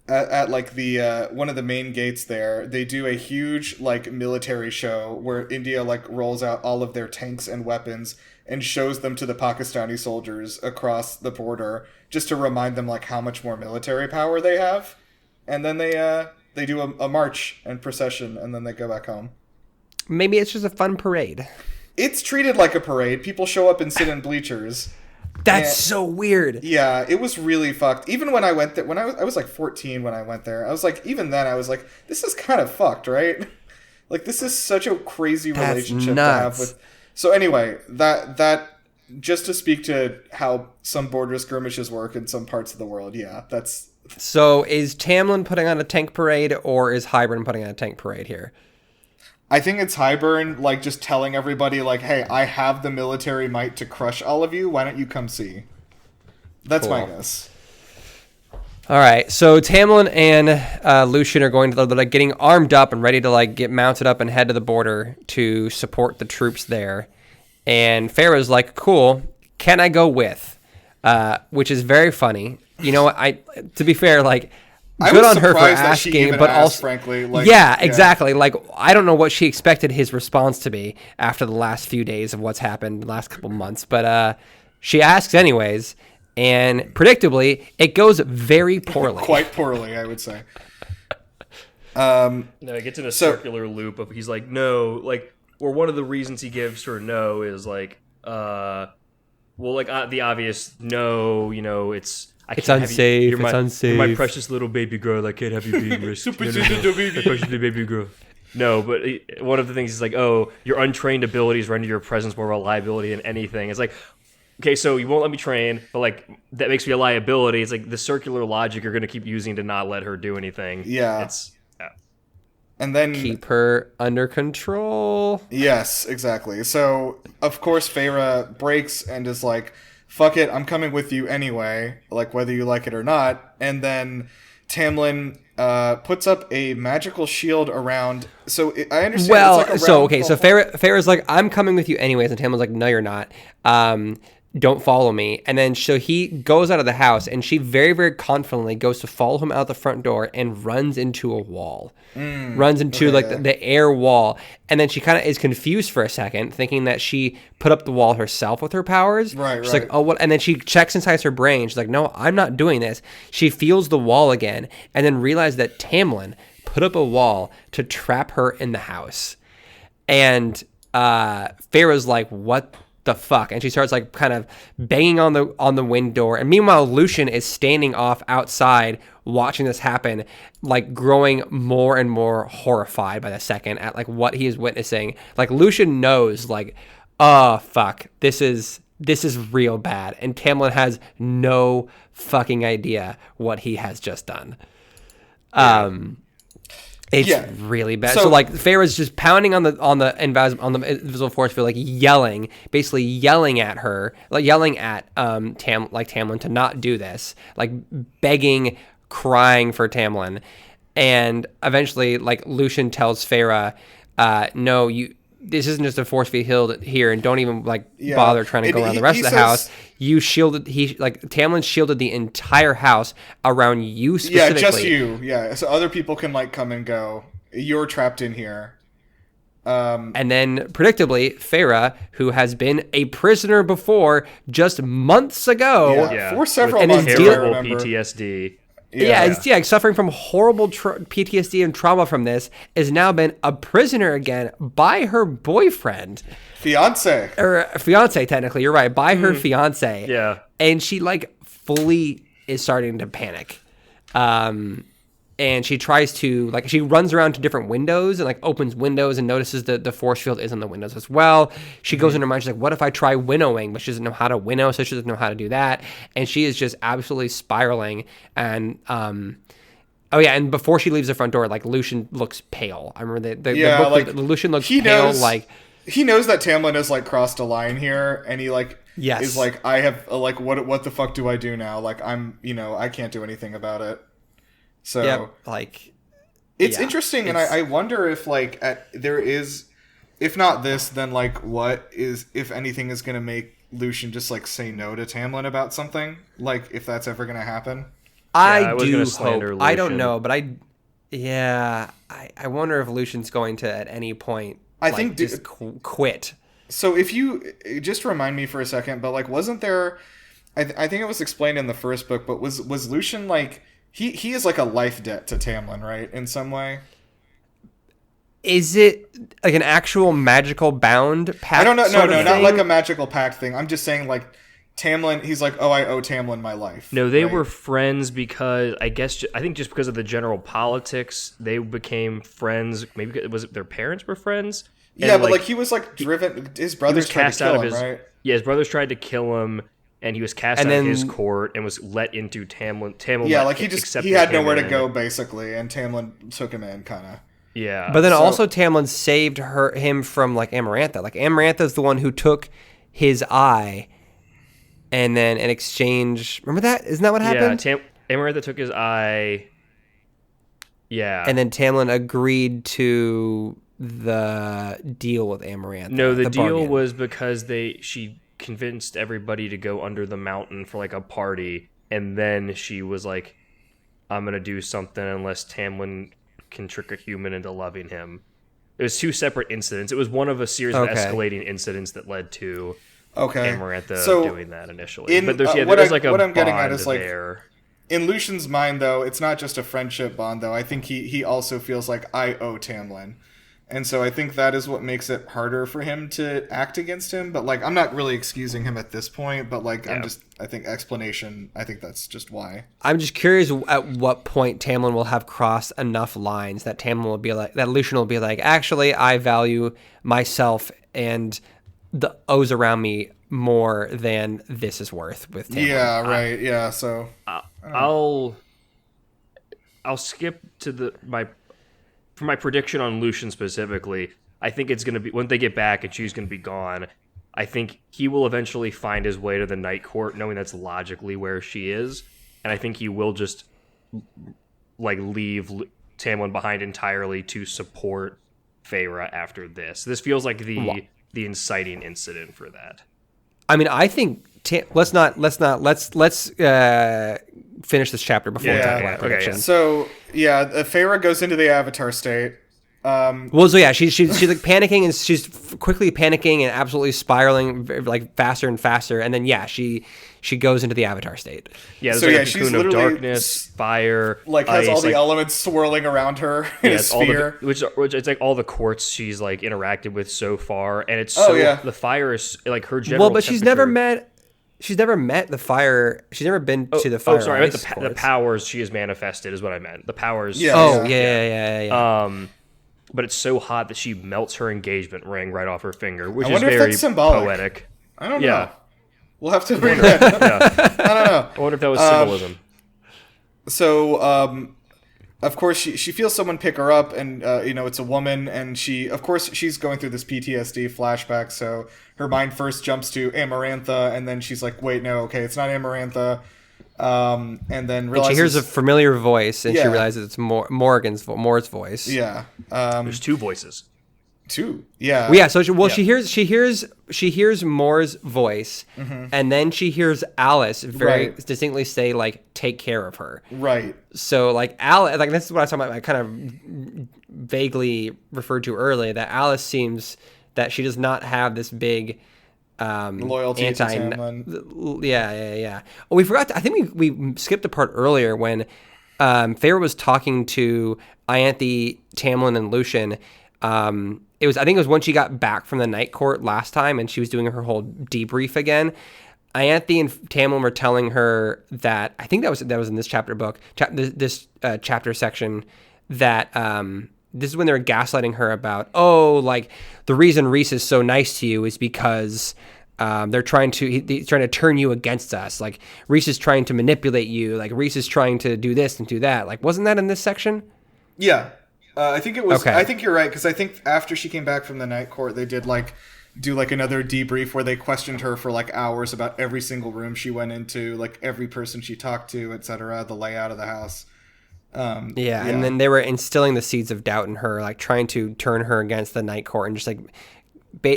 at like the one of the main gates there, they do a huge like military show where India like rolls out all of their tanks and weapons and shows them to the Pakistani soldiers across the border just to remind them like how much more military power they have. And then they do a march and procession, and then they go back home. Maybe it's just a fun parade. It's treated like a parade. People show up and sit in bleachers. That's so weird. Yeah, it was really fucked. Even when I went there, when I was like 14 when I went there, I was like, even then I was like, this is kind of fucked, right? Like, this is such a crazy relationship to have with. So anyway, that just to speak to how some border skirmishes work in some parts of the world. Yeah, that's. So is Tamlin putting on a tank parade, or is Hybern putting on a tank parade here? I think it's Hybern, like, just telling everybody, like, hey, I have the military might to crush all of you. Why don't you come see? That's my guess. All right, so Tamlin and Lucian are going to, they're like getting armed up and ready to like get mounted up and head to the border to support the troops there. And Farah's like, cool, can I go with? Which is very funny. You know what, to be fair, like, good on her for asking, but also, frankly, like, yeah, exactly. Like, I don't know what she expected his response to be after the last few days of what's happened the last couple months, but she asks anyways, and predictably, it goes very poorly. Quite poorly, I would say. No, it gets in a circular loop of he's like, no, like, or one of the reasons he gives her no is like, well, like the obvious no, you know, it's unsafe. It's unsafe. You're my precious little baby girl. I can't have you being risked. No. My precious little baby girl. No, but one of the things is like, oh, your untrained abilities render your presence more of a liability than anything. It's like, okay, so you won't let me train, but like that makes me a liability. It's like the circular logic you're going to keep using to not let her do anything. Yeah. And then keep her under control. Yes, exactly. So of course Feyre breaks and is like, fuck it, I'm coming with you anyway, like whether you like it or not. And then Tamlin puts up a magical shield around. So I understand. Well, it's like so okay, so Farah's like, I'm coming with you anyways, and Tamlin's like, no, you're not. Don't follow me. And then so he goes out of the house, and she very, very confidently goes to follow him out the front door and runs into a wall. Runs into the air wall. And then she kind of is confused for a second, thinking that she put up the wall herself with her powers. Right, She's like, oh, what? And then she checks inside her brain. She's like, no, I'm not doing this. She feels the wall again, and then realizes that Tamlin put up a wall to trap her in the house. And Farah's like, what the fuck? And she starts like kind of banging on the wind door, and meanwhile Lucian is standing off outside watching this happen, like growing more and more horrified by the second at like what he is witnessing. Like Lucian knows like, oh fuck, this is real bad, and Tamlin has no fucking idea what he has just done. It's really bad. So like Farah's just pounding on the invisible force field, like basically yelling at her, like yelling at Tamlin to not do this, like begging, crying for Tamlin, and eventually like Lucian tells Farah, no, this isn't just a force field here, and don't even like bother trying to go around the rest of the house. You shielded. Tamlin shielded the entire house around you specifically. Yeah, just you. Yeah, so other people can like come and go. You're trapped in here. And then, predictably, Farah, who has been a prisoner before just months ago, for several months, terrible PTSD. Suffering from horrible PTSD and trauma from this, has now been a prisoner again by her boyfriend. Fiance, technically. You're right. By her fiance. Yeah. And she, like, fully is starting to panic. and she tries to, like, she runs around to different windows and like opens windows and notices that the force field is on the windows as well. She goes in her mind, she's like, what if I try winnowing? But she doesn't know how to winnow, so she doesn't know how to do that. And she is just absolutely spiraling. And oh yeah, and before she leaves the front door, like, Lucian looks pale. I remember the book, Lucian looks pale. Like, he knows that Tamlin has like crossed a line here, and he like is like, I have like, what the fuck do I do now? Like, I'm, I can't do anything about it. So like, it's interesting, and I wonder if like there is, if not this, then like what is, if anything, is going to make Lucian just like say no to Tamlin about something, like if that's ever going to happen. I do hope. Lucian. I don't know, but I wonder if Lucian's going to at any point just quit. So if you just remind me for a second, but like, wasn't there? I think it was explained in the first book, but was Lucian like? He is like a life debt to Tamlin, right? In some way. Is it like an actual magical bound pact? I don't know. No, not like a magical pact thing. I'm just saying, like, Tamlin, he's like, oh, I owe Tamlin my life. No, they were friends because, I think just because of the general politics, they became friends. Maybe it was their parents were friends. Yeah, but like he was like driven. His brothers tried to kill him, right? Yeah, his brothers tried to kill him. And he was cast out of his court and was let into Tamlin. Yeah, like he had nowhere to go, basically, and Tamlin took him in, kind of. Yeah. But then also Tamlin saved him from like Amarantha. Like, Amarantha's the one who took his eye, and then in exchange, remember that? Isn't that what happened? Yeah, Amarantha took his eye. Yeah. And then Tamlin agreed to the deal with Amarantha. No, the deal bargain was because she convinced everybody to go under the mountain for like a party, and then she was like, I'm gonna do something unless Tamlin can trick a human into loving him. It was two separate incidents. It was one of a series of escalating incidents that led to Amarantha doing that initially. But there's like a bond there. In Lucian's mind, though, it's not just a friendship bond, though. I think he also feels like, I owe Tamlin. And so I think that is what makes it harder for him to act against him. But, like, I'm not really excusing him at this point. But, like, I think that's just why. I'm just curious at what point Tamlin will have crossed enough lines that Tamlin will be like, that Lucian will be like, actually, I value myself and the O's around me more than this is worth with Tamlin. Yeah, right. Yeah, so. I'll skip to for my prediction on Lucian specifically. I think it's going to be, when they get back and she's going to be gone, I think he will eventually find his way to the Night Court, knowing that's logically where she is. And I think he will just like leave Tamlin behind entirely to support Feyre after this. This feels like the inciting incident for that. I mean, I think let's finish this chapter before we talk about prediction. So Feyre goes into the Avatar state. She's like panicking, and she's quickly panicking and absolutely spiraling like faster and faster, and then she goes into the Avatar state. Yeah, there's a cocoon of darkness, fire, like has all the elements swirling around her in a sphere. Which it's like all the courts she's like interacted with so far, and it's the fire is like her general. But she's never met the fire. She's never been to the fire. Oh, sorry, I meant the powers she has manifested is what I meant. The powers. Yeah. But it's so hot that she melts her engagement ring right off her finger, which is very poetic. I don't know. We'll have to read that. I don't know. I wonder if that was symbolism. So, of course, she feels someone pick her up, and it's a woman, and she's going through this PTSD flashback. So her mind first jumps to Amarantha, and then she's like, "Wait, no, okay, it's not Amarantha." And then realizes, she hears a familiar voice, and she realizes it's Moore's voice. Yeah, there's two voices. Two, yeah. Well, yeah. So she hears Moore's voice, and then she hears Alice very distinctly say, like, "Take care of her." Right. So like Alice, like this is what I was talking about. I kind of vaguely referred to earlier that Alice seems that she does not have this big loyalty to Tamlin. Yeah. Oh, we forgot. I think we skipped a part earlier when Feyre was talking to Ianthe, Tamlin, and Lucian. I think it was when she got back from the Night Court last time, and she was doing her whole debrief again. Ianthe and Tamlin were telling her that, I think that was in this chapter book, this chapter section, that this is when they were gaslighting her about, like the reason Rhys is so nice to you is because he's trying to turn you against us. Like Rhys is trying to manipulate you. Like Rhys is trying to do this and do that. Like, wasn't that in this section? Yeah. I think it was. Okay. I think you're right, because I think after she came back from the night court, they did do another debrief where they questioned her for hours about every single room she went into, every person she talked to, etc., the layout of the house. Yeah, and then they were instilling the seeds of doubt in her, trying to turn her against the night court and just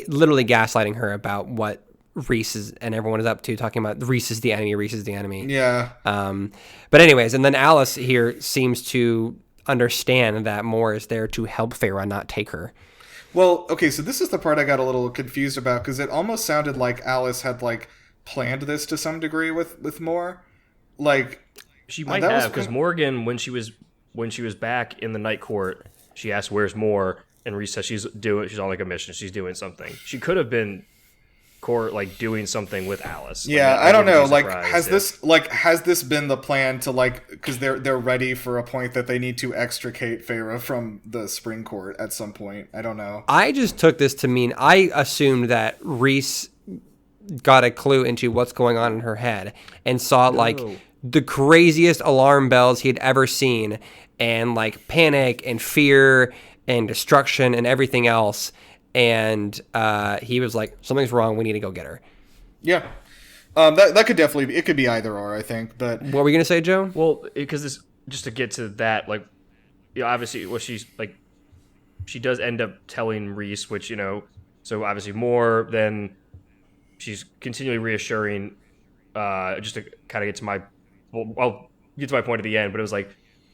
literally gaslighting her about what Rhys and everyone is up to, talking about Rhys is the enemy, Rhys is the enemy. Yeah. But anyways, and then Alice here seems to understand that Mor is there to help Feyre, not take her. Well, okay, so this is the part I got a little confused about, because it almost sounded like Alice had planned this to some degree with Mor. She might have, because Morgan, when she was back in the night court, she asked where's Mor, and Rhys says she's on a mission, she's doing something. She could have been doing something with Alice. Yeah, I don't know. Has this been the plan to because they're ready for a point that they need to extricate Feyre from the Spring Court at some point? I don't know. I just took this to mean, I assumed that Rhys got a clue into what's going on in her head and saw the craziest alarm bells he'd ever seen, and panic and fear and destruction and everything else. And he was like, something's wrong, we need to go get her. Yeah. That could definitely be, it could be either or, I think. But what were we going to say, Joe? Well, because this, just to get to that, obviously, she's she does end up telling Rhys, which, so obviously more than she's continually reassuring, just to kind of get to my, I'll get to my point at the end, but it was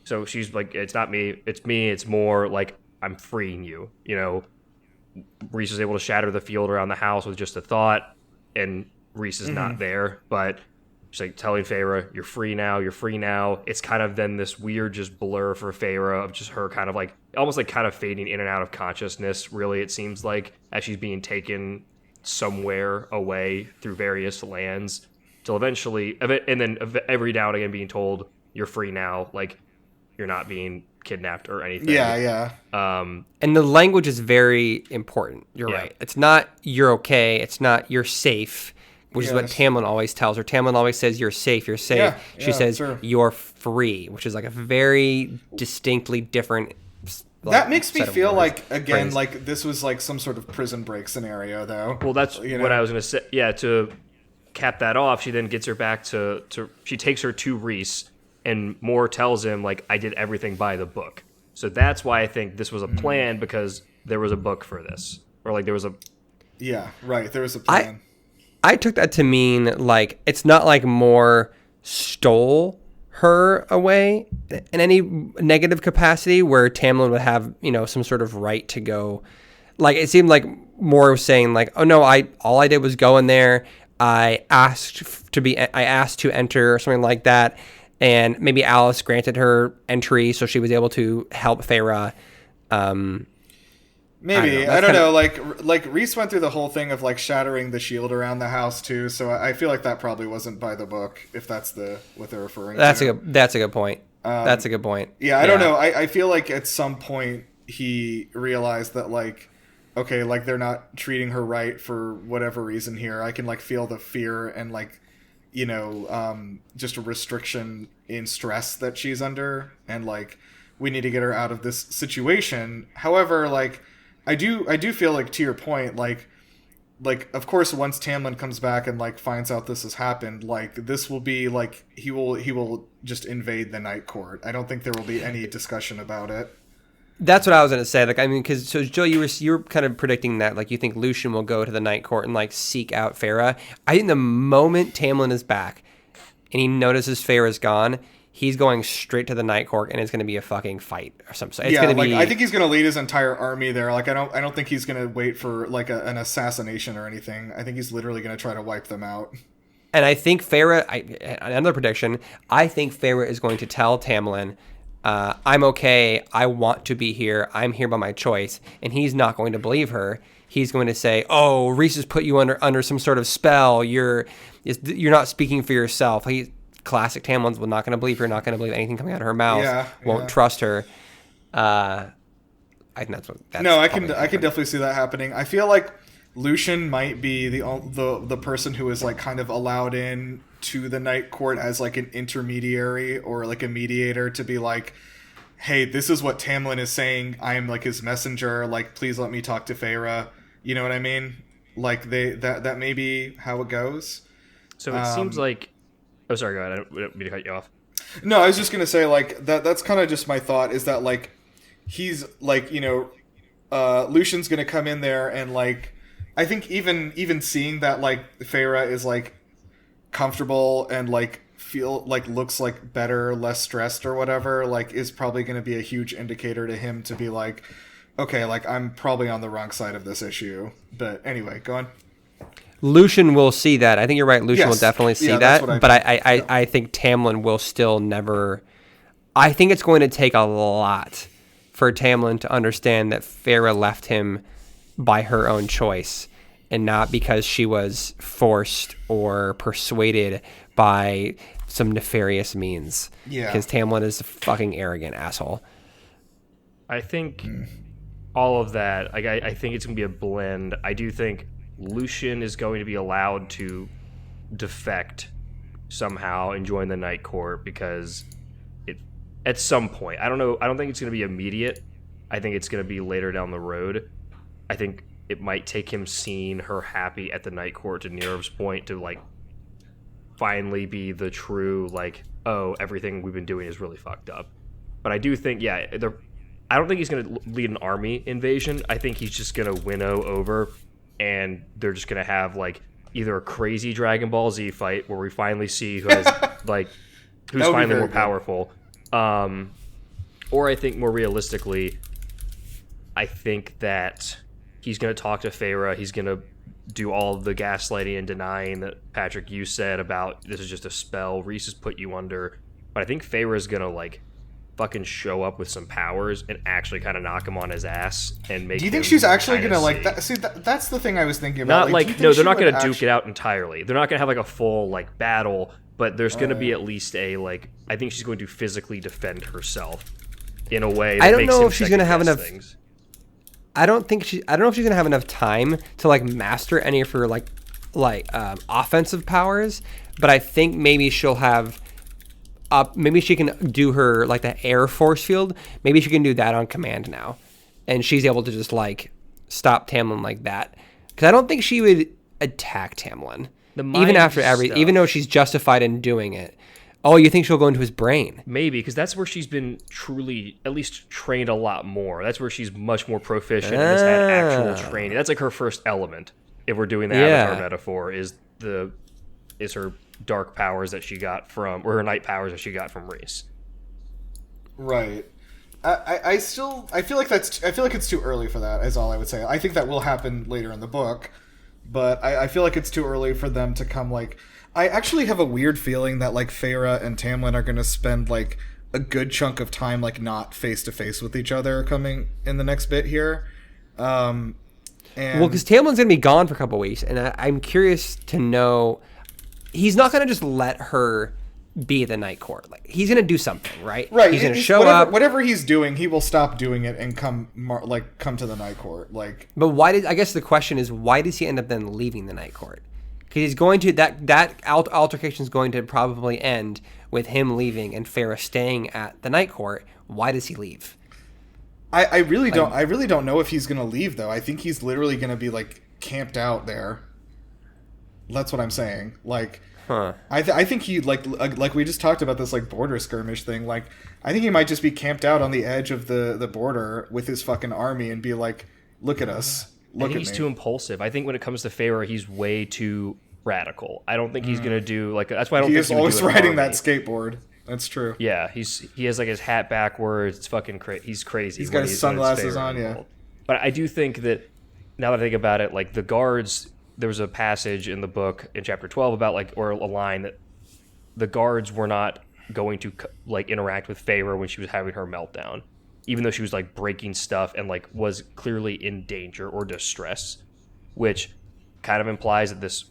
so she's it's not me, it's more I'm freeing you, Rhys is able to shatter the field around the house with just a thought, and Rhys is not there, but she's telling Feyre, you're free now. It's kind of then this weird just blur for Feyre of just her kind of almost kind of fading in and out of consciousness, really, it seems as she's being taken somewhere away through various lands, till eventually, and then every now and again being told, you're free now, you're not being kidnapped or anything. Yeah. And the language is very important. You're right. It's not you're okay. It's not you're safe, which is what Tamlin always tells her. Tamlin always says you're safe. You're safe. Yeah, she says you're free, which is a very distinctly different. That makes me feel again, this was some sort of prison break scenario, though. Well, that's what I was going to say. Yeah, to cap that off, she then gets her back to she takes her to Rhys. And Mor tells him, I did everything by the book. So that's why I think this was a plan, because there was a book for this. Or, there was a... Yeah, right. There was a plan. I took that to mean, it's not Mor stole her away in any negative capacity where Tamlin would have, some sort of right to go. It seemed like Mor was saying, oh, no, all I did was go in there. I asked to enter, or something like that. And maybe Alice granted her entry, so she was able to help Feyre. Maybe. I don't know. Rhys went through the whole thing of shattering the shield around the house too. So I feel that probably wasn't by the book, if that's what they're referring to. That's a good point. That's a good point. Yeah, I don't know. I feel at some point he realized that okay, they're not treating her right for whatever reason here. I can feel the fear and just a restriction in stress that she's under, and we need to get her out of this situation. However, I do feel to your point, of course, once Tamlin comes back and finds out this has happened, this will be he will just invade the Night Court. I don't think there will be any discussion about it. That's what I was going to say. Because so Joe, you were kind of predicting that you think Lucien will go to the Night Court and seek out Feyre. I think the moment Tamlin is back and he notices Feyre's gone, he's going straight to the Night Court, and it's going to be a fucking fight or something. So it's going to be. I think he's going to lead his entire army there. I don't think he's going to wait for an assassination or anything. I think he's literally going to try to wipe them out. And I think Feyre. Another prediction. I think Feyre is going to tell Tamlin, I'm okay. I want to be here. I'm here by my choice. And he's not going to believe her. he's going to say, "Oh, Reese has put you under some sort of spell. You're not speaking for yourself." Classic Tamlin's not going to believe her, not going to believe anything coming out of her mouth. Won't trust her. I think that's no. I can definitely see that happening. I feel like Lucian might be the person who is like kind of allowed in to the Night Court as like an intermediary or like a mediator to be like, hey, this is what Tamlin is saying. I am like his messenger. Like, please let me talk to Feyre. You know what I mean? Like that may be how it goes. So it seems like. Oh, sorry, go ahead. I didn't mean to cut you off. No, I was just gonna say like that's kind of just my thought is that like he's like, you know, Lucian's gonna come in there and like I think even seeing that like Feyre is like comfortable and like looks like better, less stressed or whatever, like is probably gonna be a huge indicator to him to be like, okay, like I'm probably on the wrong side of this issue. But anyway, go on. Lucian will see that. I think you're right. Lucian will definitely see that. But I think Tamlin will still never. I think it's going to take a lot for Tamlin to understand that Feyre left him by her own choice and not because she was forced or persuaded by some nefarious means. Yeah. Because Tamlin is a fucking arrogant asshole. I think all of that, I think it's going to be a blend. I do think Lucian is going to be allowed to defect somehow and join the Night Court because at some point, I don't know, I don't think it's going to be immediate. I think it's going to be later down the road. I think it might take him seeing her happy at the Night Court to Nerov's point to like finally be the true like, oh, everything we've been doing is really fucked up. But I do think, I don't think he's going to lead an army invasion. I think he's just going to winnow over and they're just going to have like either a crazy Dragon Ball Z fight where we finally see who has like who's finally more powerful. Or I think more realistically, I think that he's going to talk to Feyre. He's going to do all of the gaslighting and denying that Patrick, you said about this is just a spell. Reese has put you under. But I think Feyre is going to like fucking show up with some powers and actually kind of knock him on his ass and make. Do you think she's actually going to like that? See, that's the thing I was thinking about. Not like no, they're not going to duke it out entirely. They're not going to have like a full like battle, but there's going to be at least a like. I think she's going to physically defend herself in a way. That I don't makes know him if she's going to have enough. Things. I don't know if she's going to have enough time to like master any of her like offensive powers, but I think maybe she'll have. Maybe she can do her like the air force field. Maybe she can do that on command now, and she's able to just like stop Tamlin like that. Because I don't think she would attack Tamlin even after even though she's justified in doing it. Oh, you think she'll go into his brain? Maybe, because that's where she's been truly, at least trained a lot more. That's where she's much more proficient and has had actual training. That's like her first element. If we're doing the Avatar metaphor, is her dark powers that she got from, or her night powers that she got from Reese. Right. I feel like it's too early for that. Is all I would say. I think that will happen later in the book, but I feel like it's too early for them to come like. I actually have a weird feeling that like Feyre and Tamlin are going to spend like a good chunk of time like not face to face with each other coming in the next bit here. Well, because Tamlin's going to be gone for a couple weeks, and I'm curious to know. He's not going to just let her be the Night Court. Like he's going to do something, right? Right. He's going to show up. Whatever he's doing, he will stop doing it and come to the Night Court. Like. But I guess the question is, why does he end up then leaving the Night Court? Because he's going to that altercation is going to probably end with him leaving and Feyre staying at the Night Court. Why does he leave? I really don't know if he's going to leave though. I think he's literally going to be like camped out there. That's what I'm saying. Like, I think he like we just talked about this like border skirmish thing. Like, I think he might just be camped out on the edge of the border with his fucking army and be like, look at us. I think he's too impulsive. I think when it comes to Feyre, he's way too radical. I don't think he's gonna do like. That's why I don't think he's always riding that skateboard. That's true. Yeah, he has like his hat backwards. It's fucking crazy. He's crazy. He's got his sunglasses on. Yeah. But I do think that now that I think about it, like the guards, there was a passage in the book in chapter 12 about like, or a line that the guards were not going to like interact with Feyre when she was having her meltdown. even though she was like breaking stuff and like was clearly in danger or distress, which kind of implies that this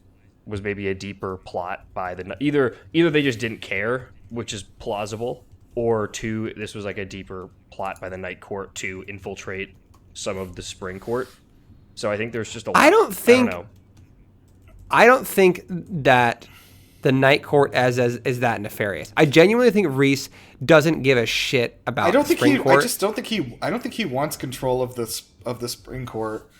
was maybe a deeper plot by the either they just didn't care, which is plausible, or two, this was like a deeper plot by the Night Court to infiltrate some of the Spring Court. So I think there's just a lot. I don't know. think that the Night Court is that nefarious. I genuinely think Reese doesn't give a shit about the Spring Court. I don't think he wants control of the Spring Court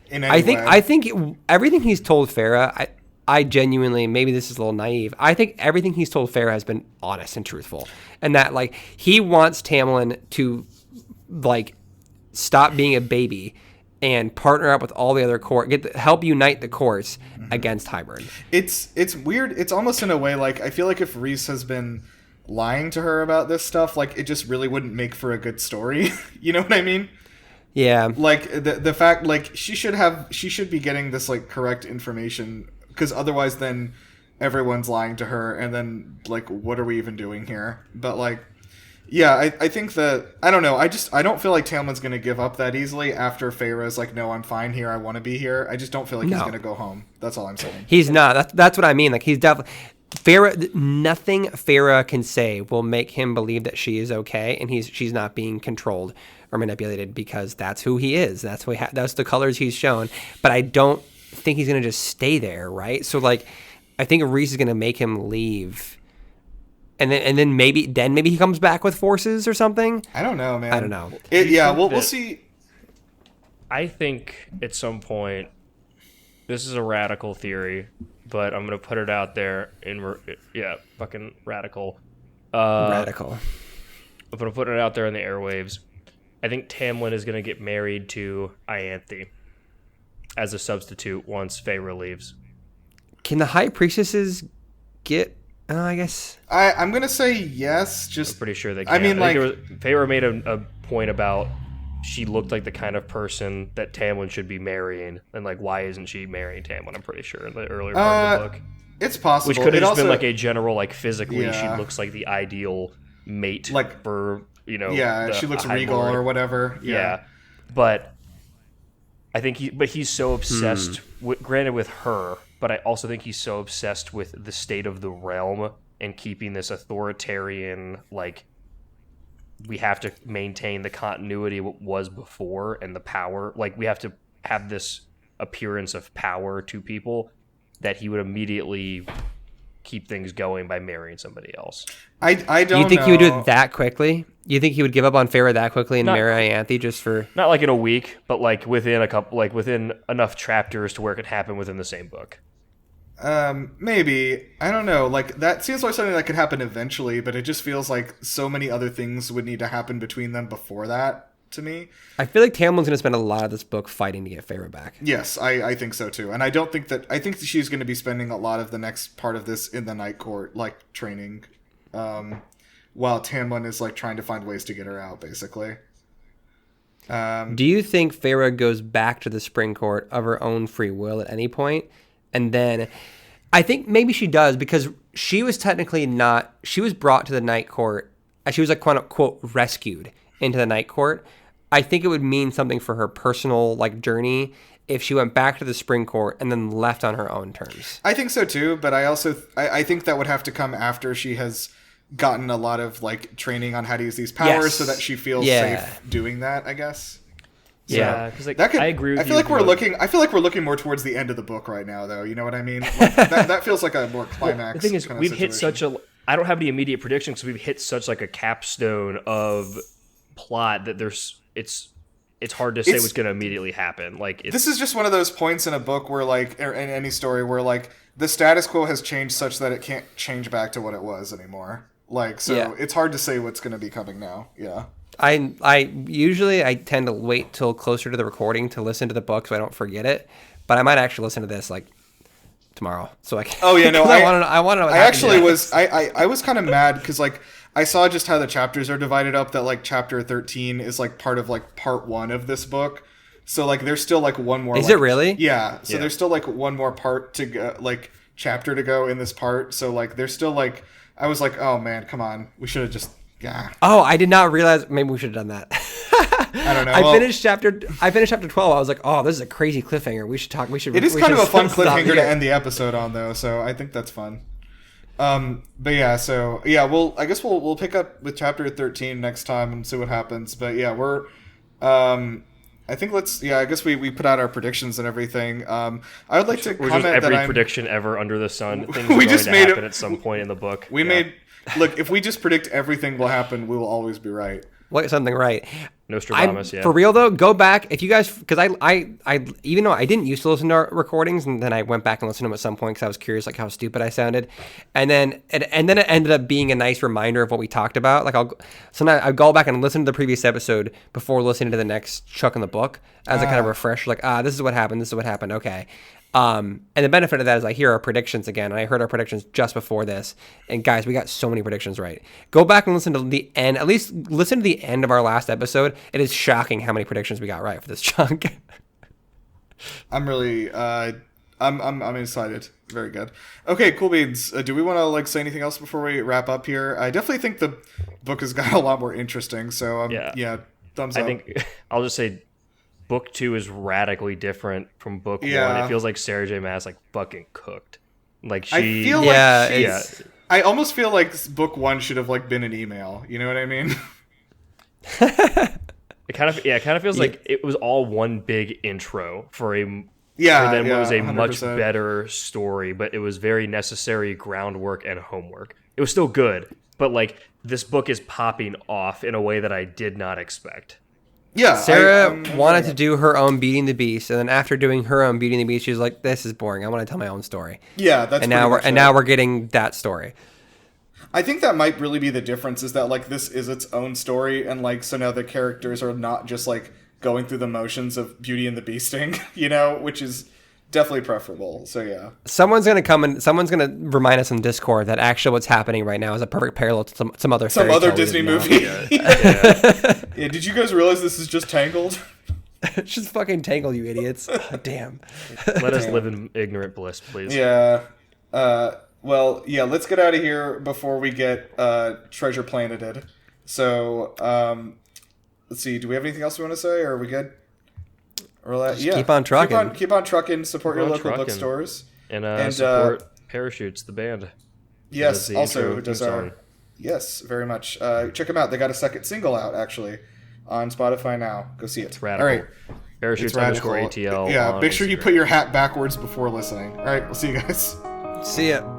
in any way. I think everything he's told Farrah, I genuinely, maybe this is a little naive, I think everything he's told Farrah has been honest and truthful. And that, like, he wants Tamlin to, like, stop being a baby and partner up with all the other court, help unite the courts against Hybern. It's weird. It's almost in a way like, I feel like if Reese has been lying to her about this stuff, like, it just really wouldn't make for a good story. You know what I mean? Yeah. Like, the fact, like, she should be getting this, like, correct information, because otherwise then everyone's lying to her, and then, like, what are we even doing here? But, like, yeah, I think that, I don't know, I don't feel like Tamlin's going to give up that easily after Farrah's like, no, I'm fine here, I want to be here. I just don't feel like he's going to go home. That's all I'm saying. He's not. That's what I mean. Like, he's definitely... Farrah, nothing Farrah can say will make him believe that she is okay, and she's not being controlled or manipulated, because that's who he is. That's the colors he's shown. But I don't think he's going to just stay there, right? So, like, I think Reese is going to make him leave. And then maybe he comes back with forces or something. I don't know, man. I don't know. We'll see. I think at some point, this is a radical theory, but I'm gonna put it out there fucking radical. Radical. I'm gonna put it out there in the airwaves. I think Tamlin is gonna get married to Ianthe as a substitute once Feyre leaves. Can the High Priestesses get? I guess I'm gonna say yes. I'm pretty sure they can. I mean, like, Feyre made a point about she looked like the kind of person that Tamlin should be marrying, and like, why isn't she marrying Tamlin? I'm pretty sure in the earlier part of the book, it's possible. Which could have just been like a general, like, physically, she Yeah. looks like the ideal mate, like, for, you know. Yeah, she looks regal or whatever. Yeah, but I think he's so obsessed granted with her, but I also think he's so obsessed with the state of the realm and keeping this authoritarian, like, we have to maintain the continuity of what was before and the power. Like, we have to have this appearance of power to people, that he would immediately keep things going by marrying somebody else. I don't know. You think he would do it that quickly? You think he would give up on Farrah that quickly and marry Ianthe just for... Not like in a week, but like within within enough chapters to where it could happen within the same book. Maybe. I don't know. Like, that seems like something that could happen eventually, but it just feels like so many other things would need to happen between them before that, to me. I feel like Tamlin's going to spend a lot of this book fighting to get Farrah back. Yes, I think so too. And I think that she's going to be spending a lot of the next part of this in the Night Court, like, training, while Tamlin is, like, trying to find ways to get her out, basically. Do you think Farrah goes back to the Spring Court of her own free will at any point? And then I think maybe she does, because she was technically not, she was brought to the Night Court, she was, like, quote unquote rescued into the Night Court. I think it would mean something for her personal, like, journey if she went back to the Spring Court and then left on her own terms. I think so too, but I also I think that would have to come after she has gotten a lot of, like, training on how to use these powers, so that she feels safe doing that, I guess. So, yeah, because, like, I agree with you. I feel like we're looking more towards the end of the book right now, though. You know what I mean? Like, that feels like a more climax. The thing is, we've hit such a. I don't have any immediate predictions, because we've hit such, like, a capstone of plot that it's hard to say what's going to immediately happen. Like, this is just one of those points in a book where, like, or in any story where, like, the status quo has changed such that it can't change back to what it was anymore. Like, so it's hard to say what's going to be coming now. Yeah. I usually tend to wait till closer to the recording to listen to the book so I don't forget it, but I might actually listen to this, like, tomorrow, so I can. Oh yeah, no, I want to know. I was kind of mad because, like, I saw just how the chapters are divided up. That, like, chapter 13 is, like, part of, like, part 1 of this book. So, like, there's still, like, one more. Is like, it really? Yeah. So there's still, like, one more part to go, like, chapter to go in this part. So, like, there's still, like, I was like, oh man, come on, we should have just Yeah. Oh, I did not realize. Maybe we should have done that. I don't know. I finished chapter 12. I was like, oh, this is a crazy cliffhanger. We should talk. It is kind of a fun cliffhanger to end the episode on, though. So I think that's fun. But yeah, so yeah, I guess we'll pick up with chapter 13 next time and see what happens. But yeah, I think I guess we put out our predictions and everything. I would like to comment that every prediction ever under the sun. Things we are just going to made happen it at some point in the book. Look, if we just predict everything will happen, we will always be right. Something right. Nostradamus, yeah. For real though, go back if you guys, because I even though I didn't used to listen to our recordings, and then I went back and listened to them at some point because I was curious like how stupid I sounded, and then it ended up being a nice reminder of what we talked about. Like I'd go back and listen to the previous episode before listening to the next chunk in the book as a kind of refresher. Like this is what happened. This is what happened. Okay. And the benefit of that is I hear our predictions again. And I heard our predictions just before this. And guys, we got so many predictions right. Go back and listen to the end. At least listen to the end of our last episode. It is shocking how many predictions we got right for this chunk. I'm really, I'm excited. Very good. Okay, cool beans. Do we want to say anything else before we wrap up here? I definitely think the book has got a lot more interesting. So yeah, thumbs up. I think I'll just say. Book 2 is radically different from book 1. It feels like Sarah J. Maas fucking cooked. I almost feel like book 1 should have been an email. You know what I mean? It kind of feels like it was all one big intro for what was a 100%. Much better story, but it was very necessary groundwork and homework. It was still good, but this book is popping off in a way that I did not expect. Yeah, Sarah wanted to do her own Beating the Beast, and then after doing her own Beating the Beast, she was like, "This is boring. I want to tell my own story." Yeah, that's now we're getting that story. I think that might really be the difference. Is that this is its own story, and so now the characters are not just going through the motions of Beauty and the Beasting, which is definitely preferable. So yeah, someone's gonna come and someone's gonna remind us in Discord that actually what's happening right now is a perfect parallel to some other Disney movie. Yeah. Did you guys realize this is just Tangled? It's just fucking Tangled, you idiots. Damn. Let us live in ignorant bliss, please. Yeah. Well, yeah. Let's get out of here before we get treasure planeted. So let's see. Do we have anything else we want to say, or are we good? Keep on trucking. Keep on trucking. Support your local bookstores. And support Parachutes, the band. Yes, also who does our... Yes, very much. Check them out. They got a second single out, actually, on Spotify now. Go see it. It's radical. All right. Parachutes _ATL. Yeah, make sure you put your hat backwards before listening. All right, we'll see you guys. See ya.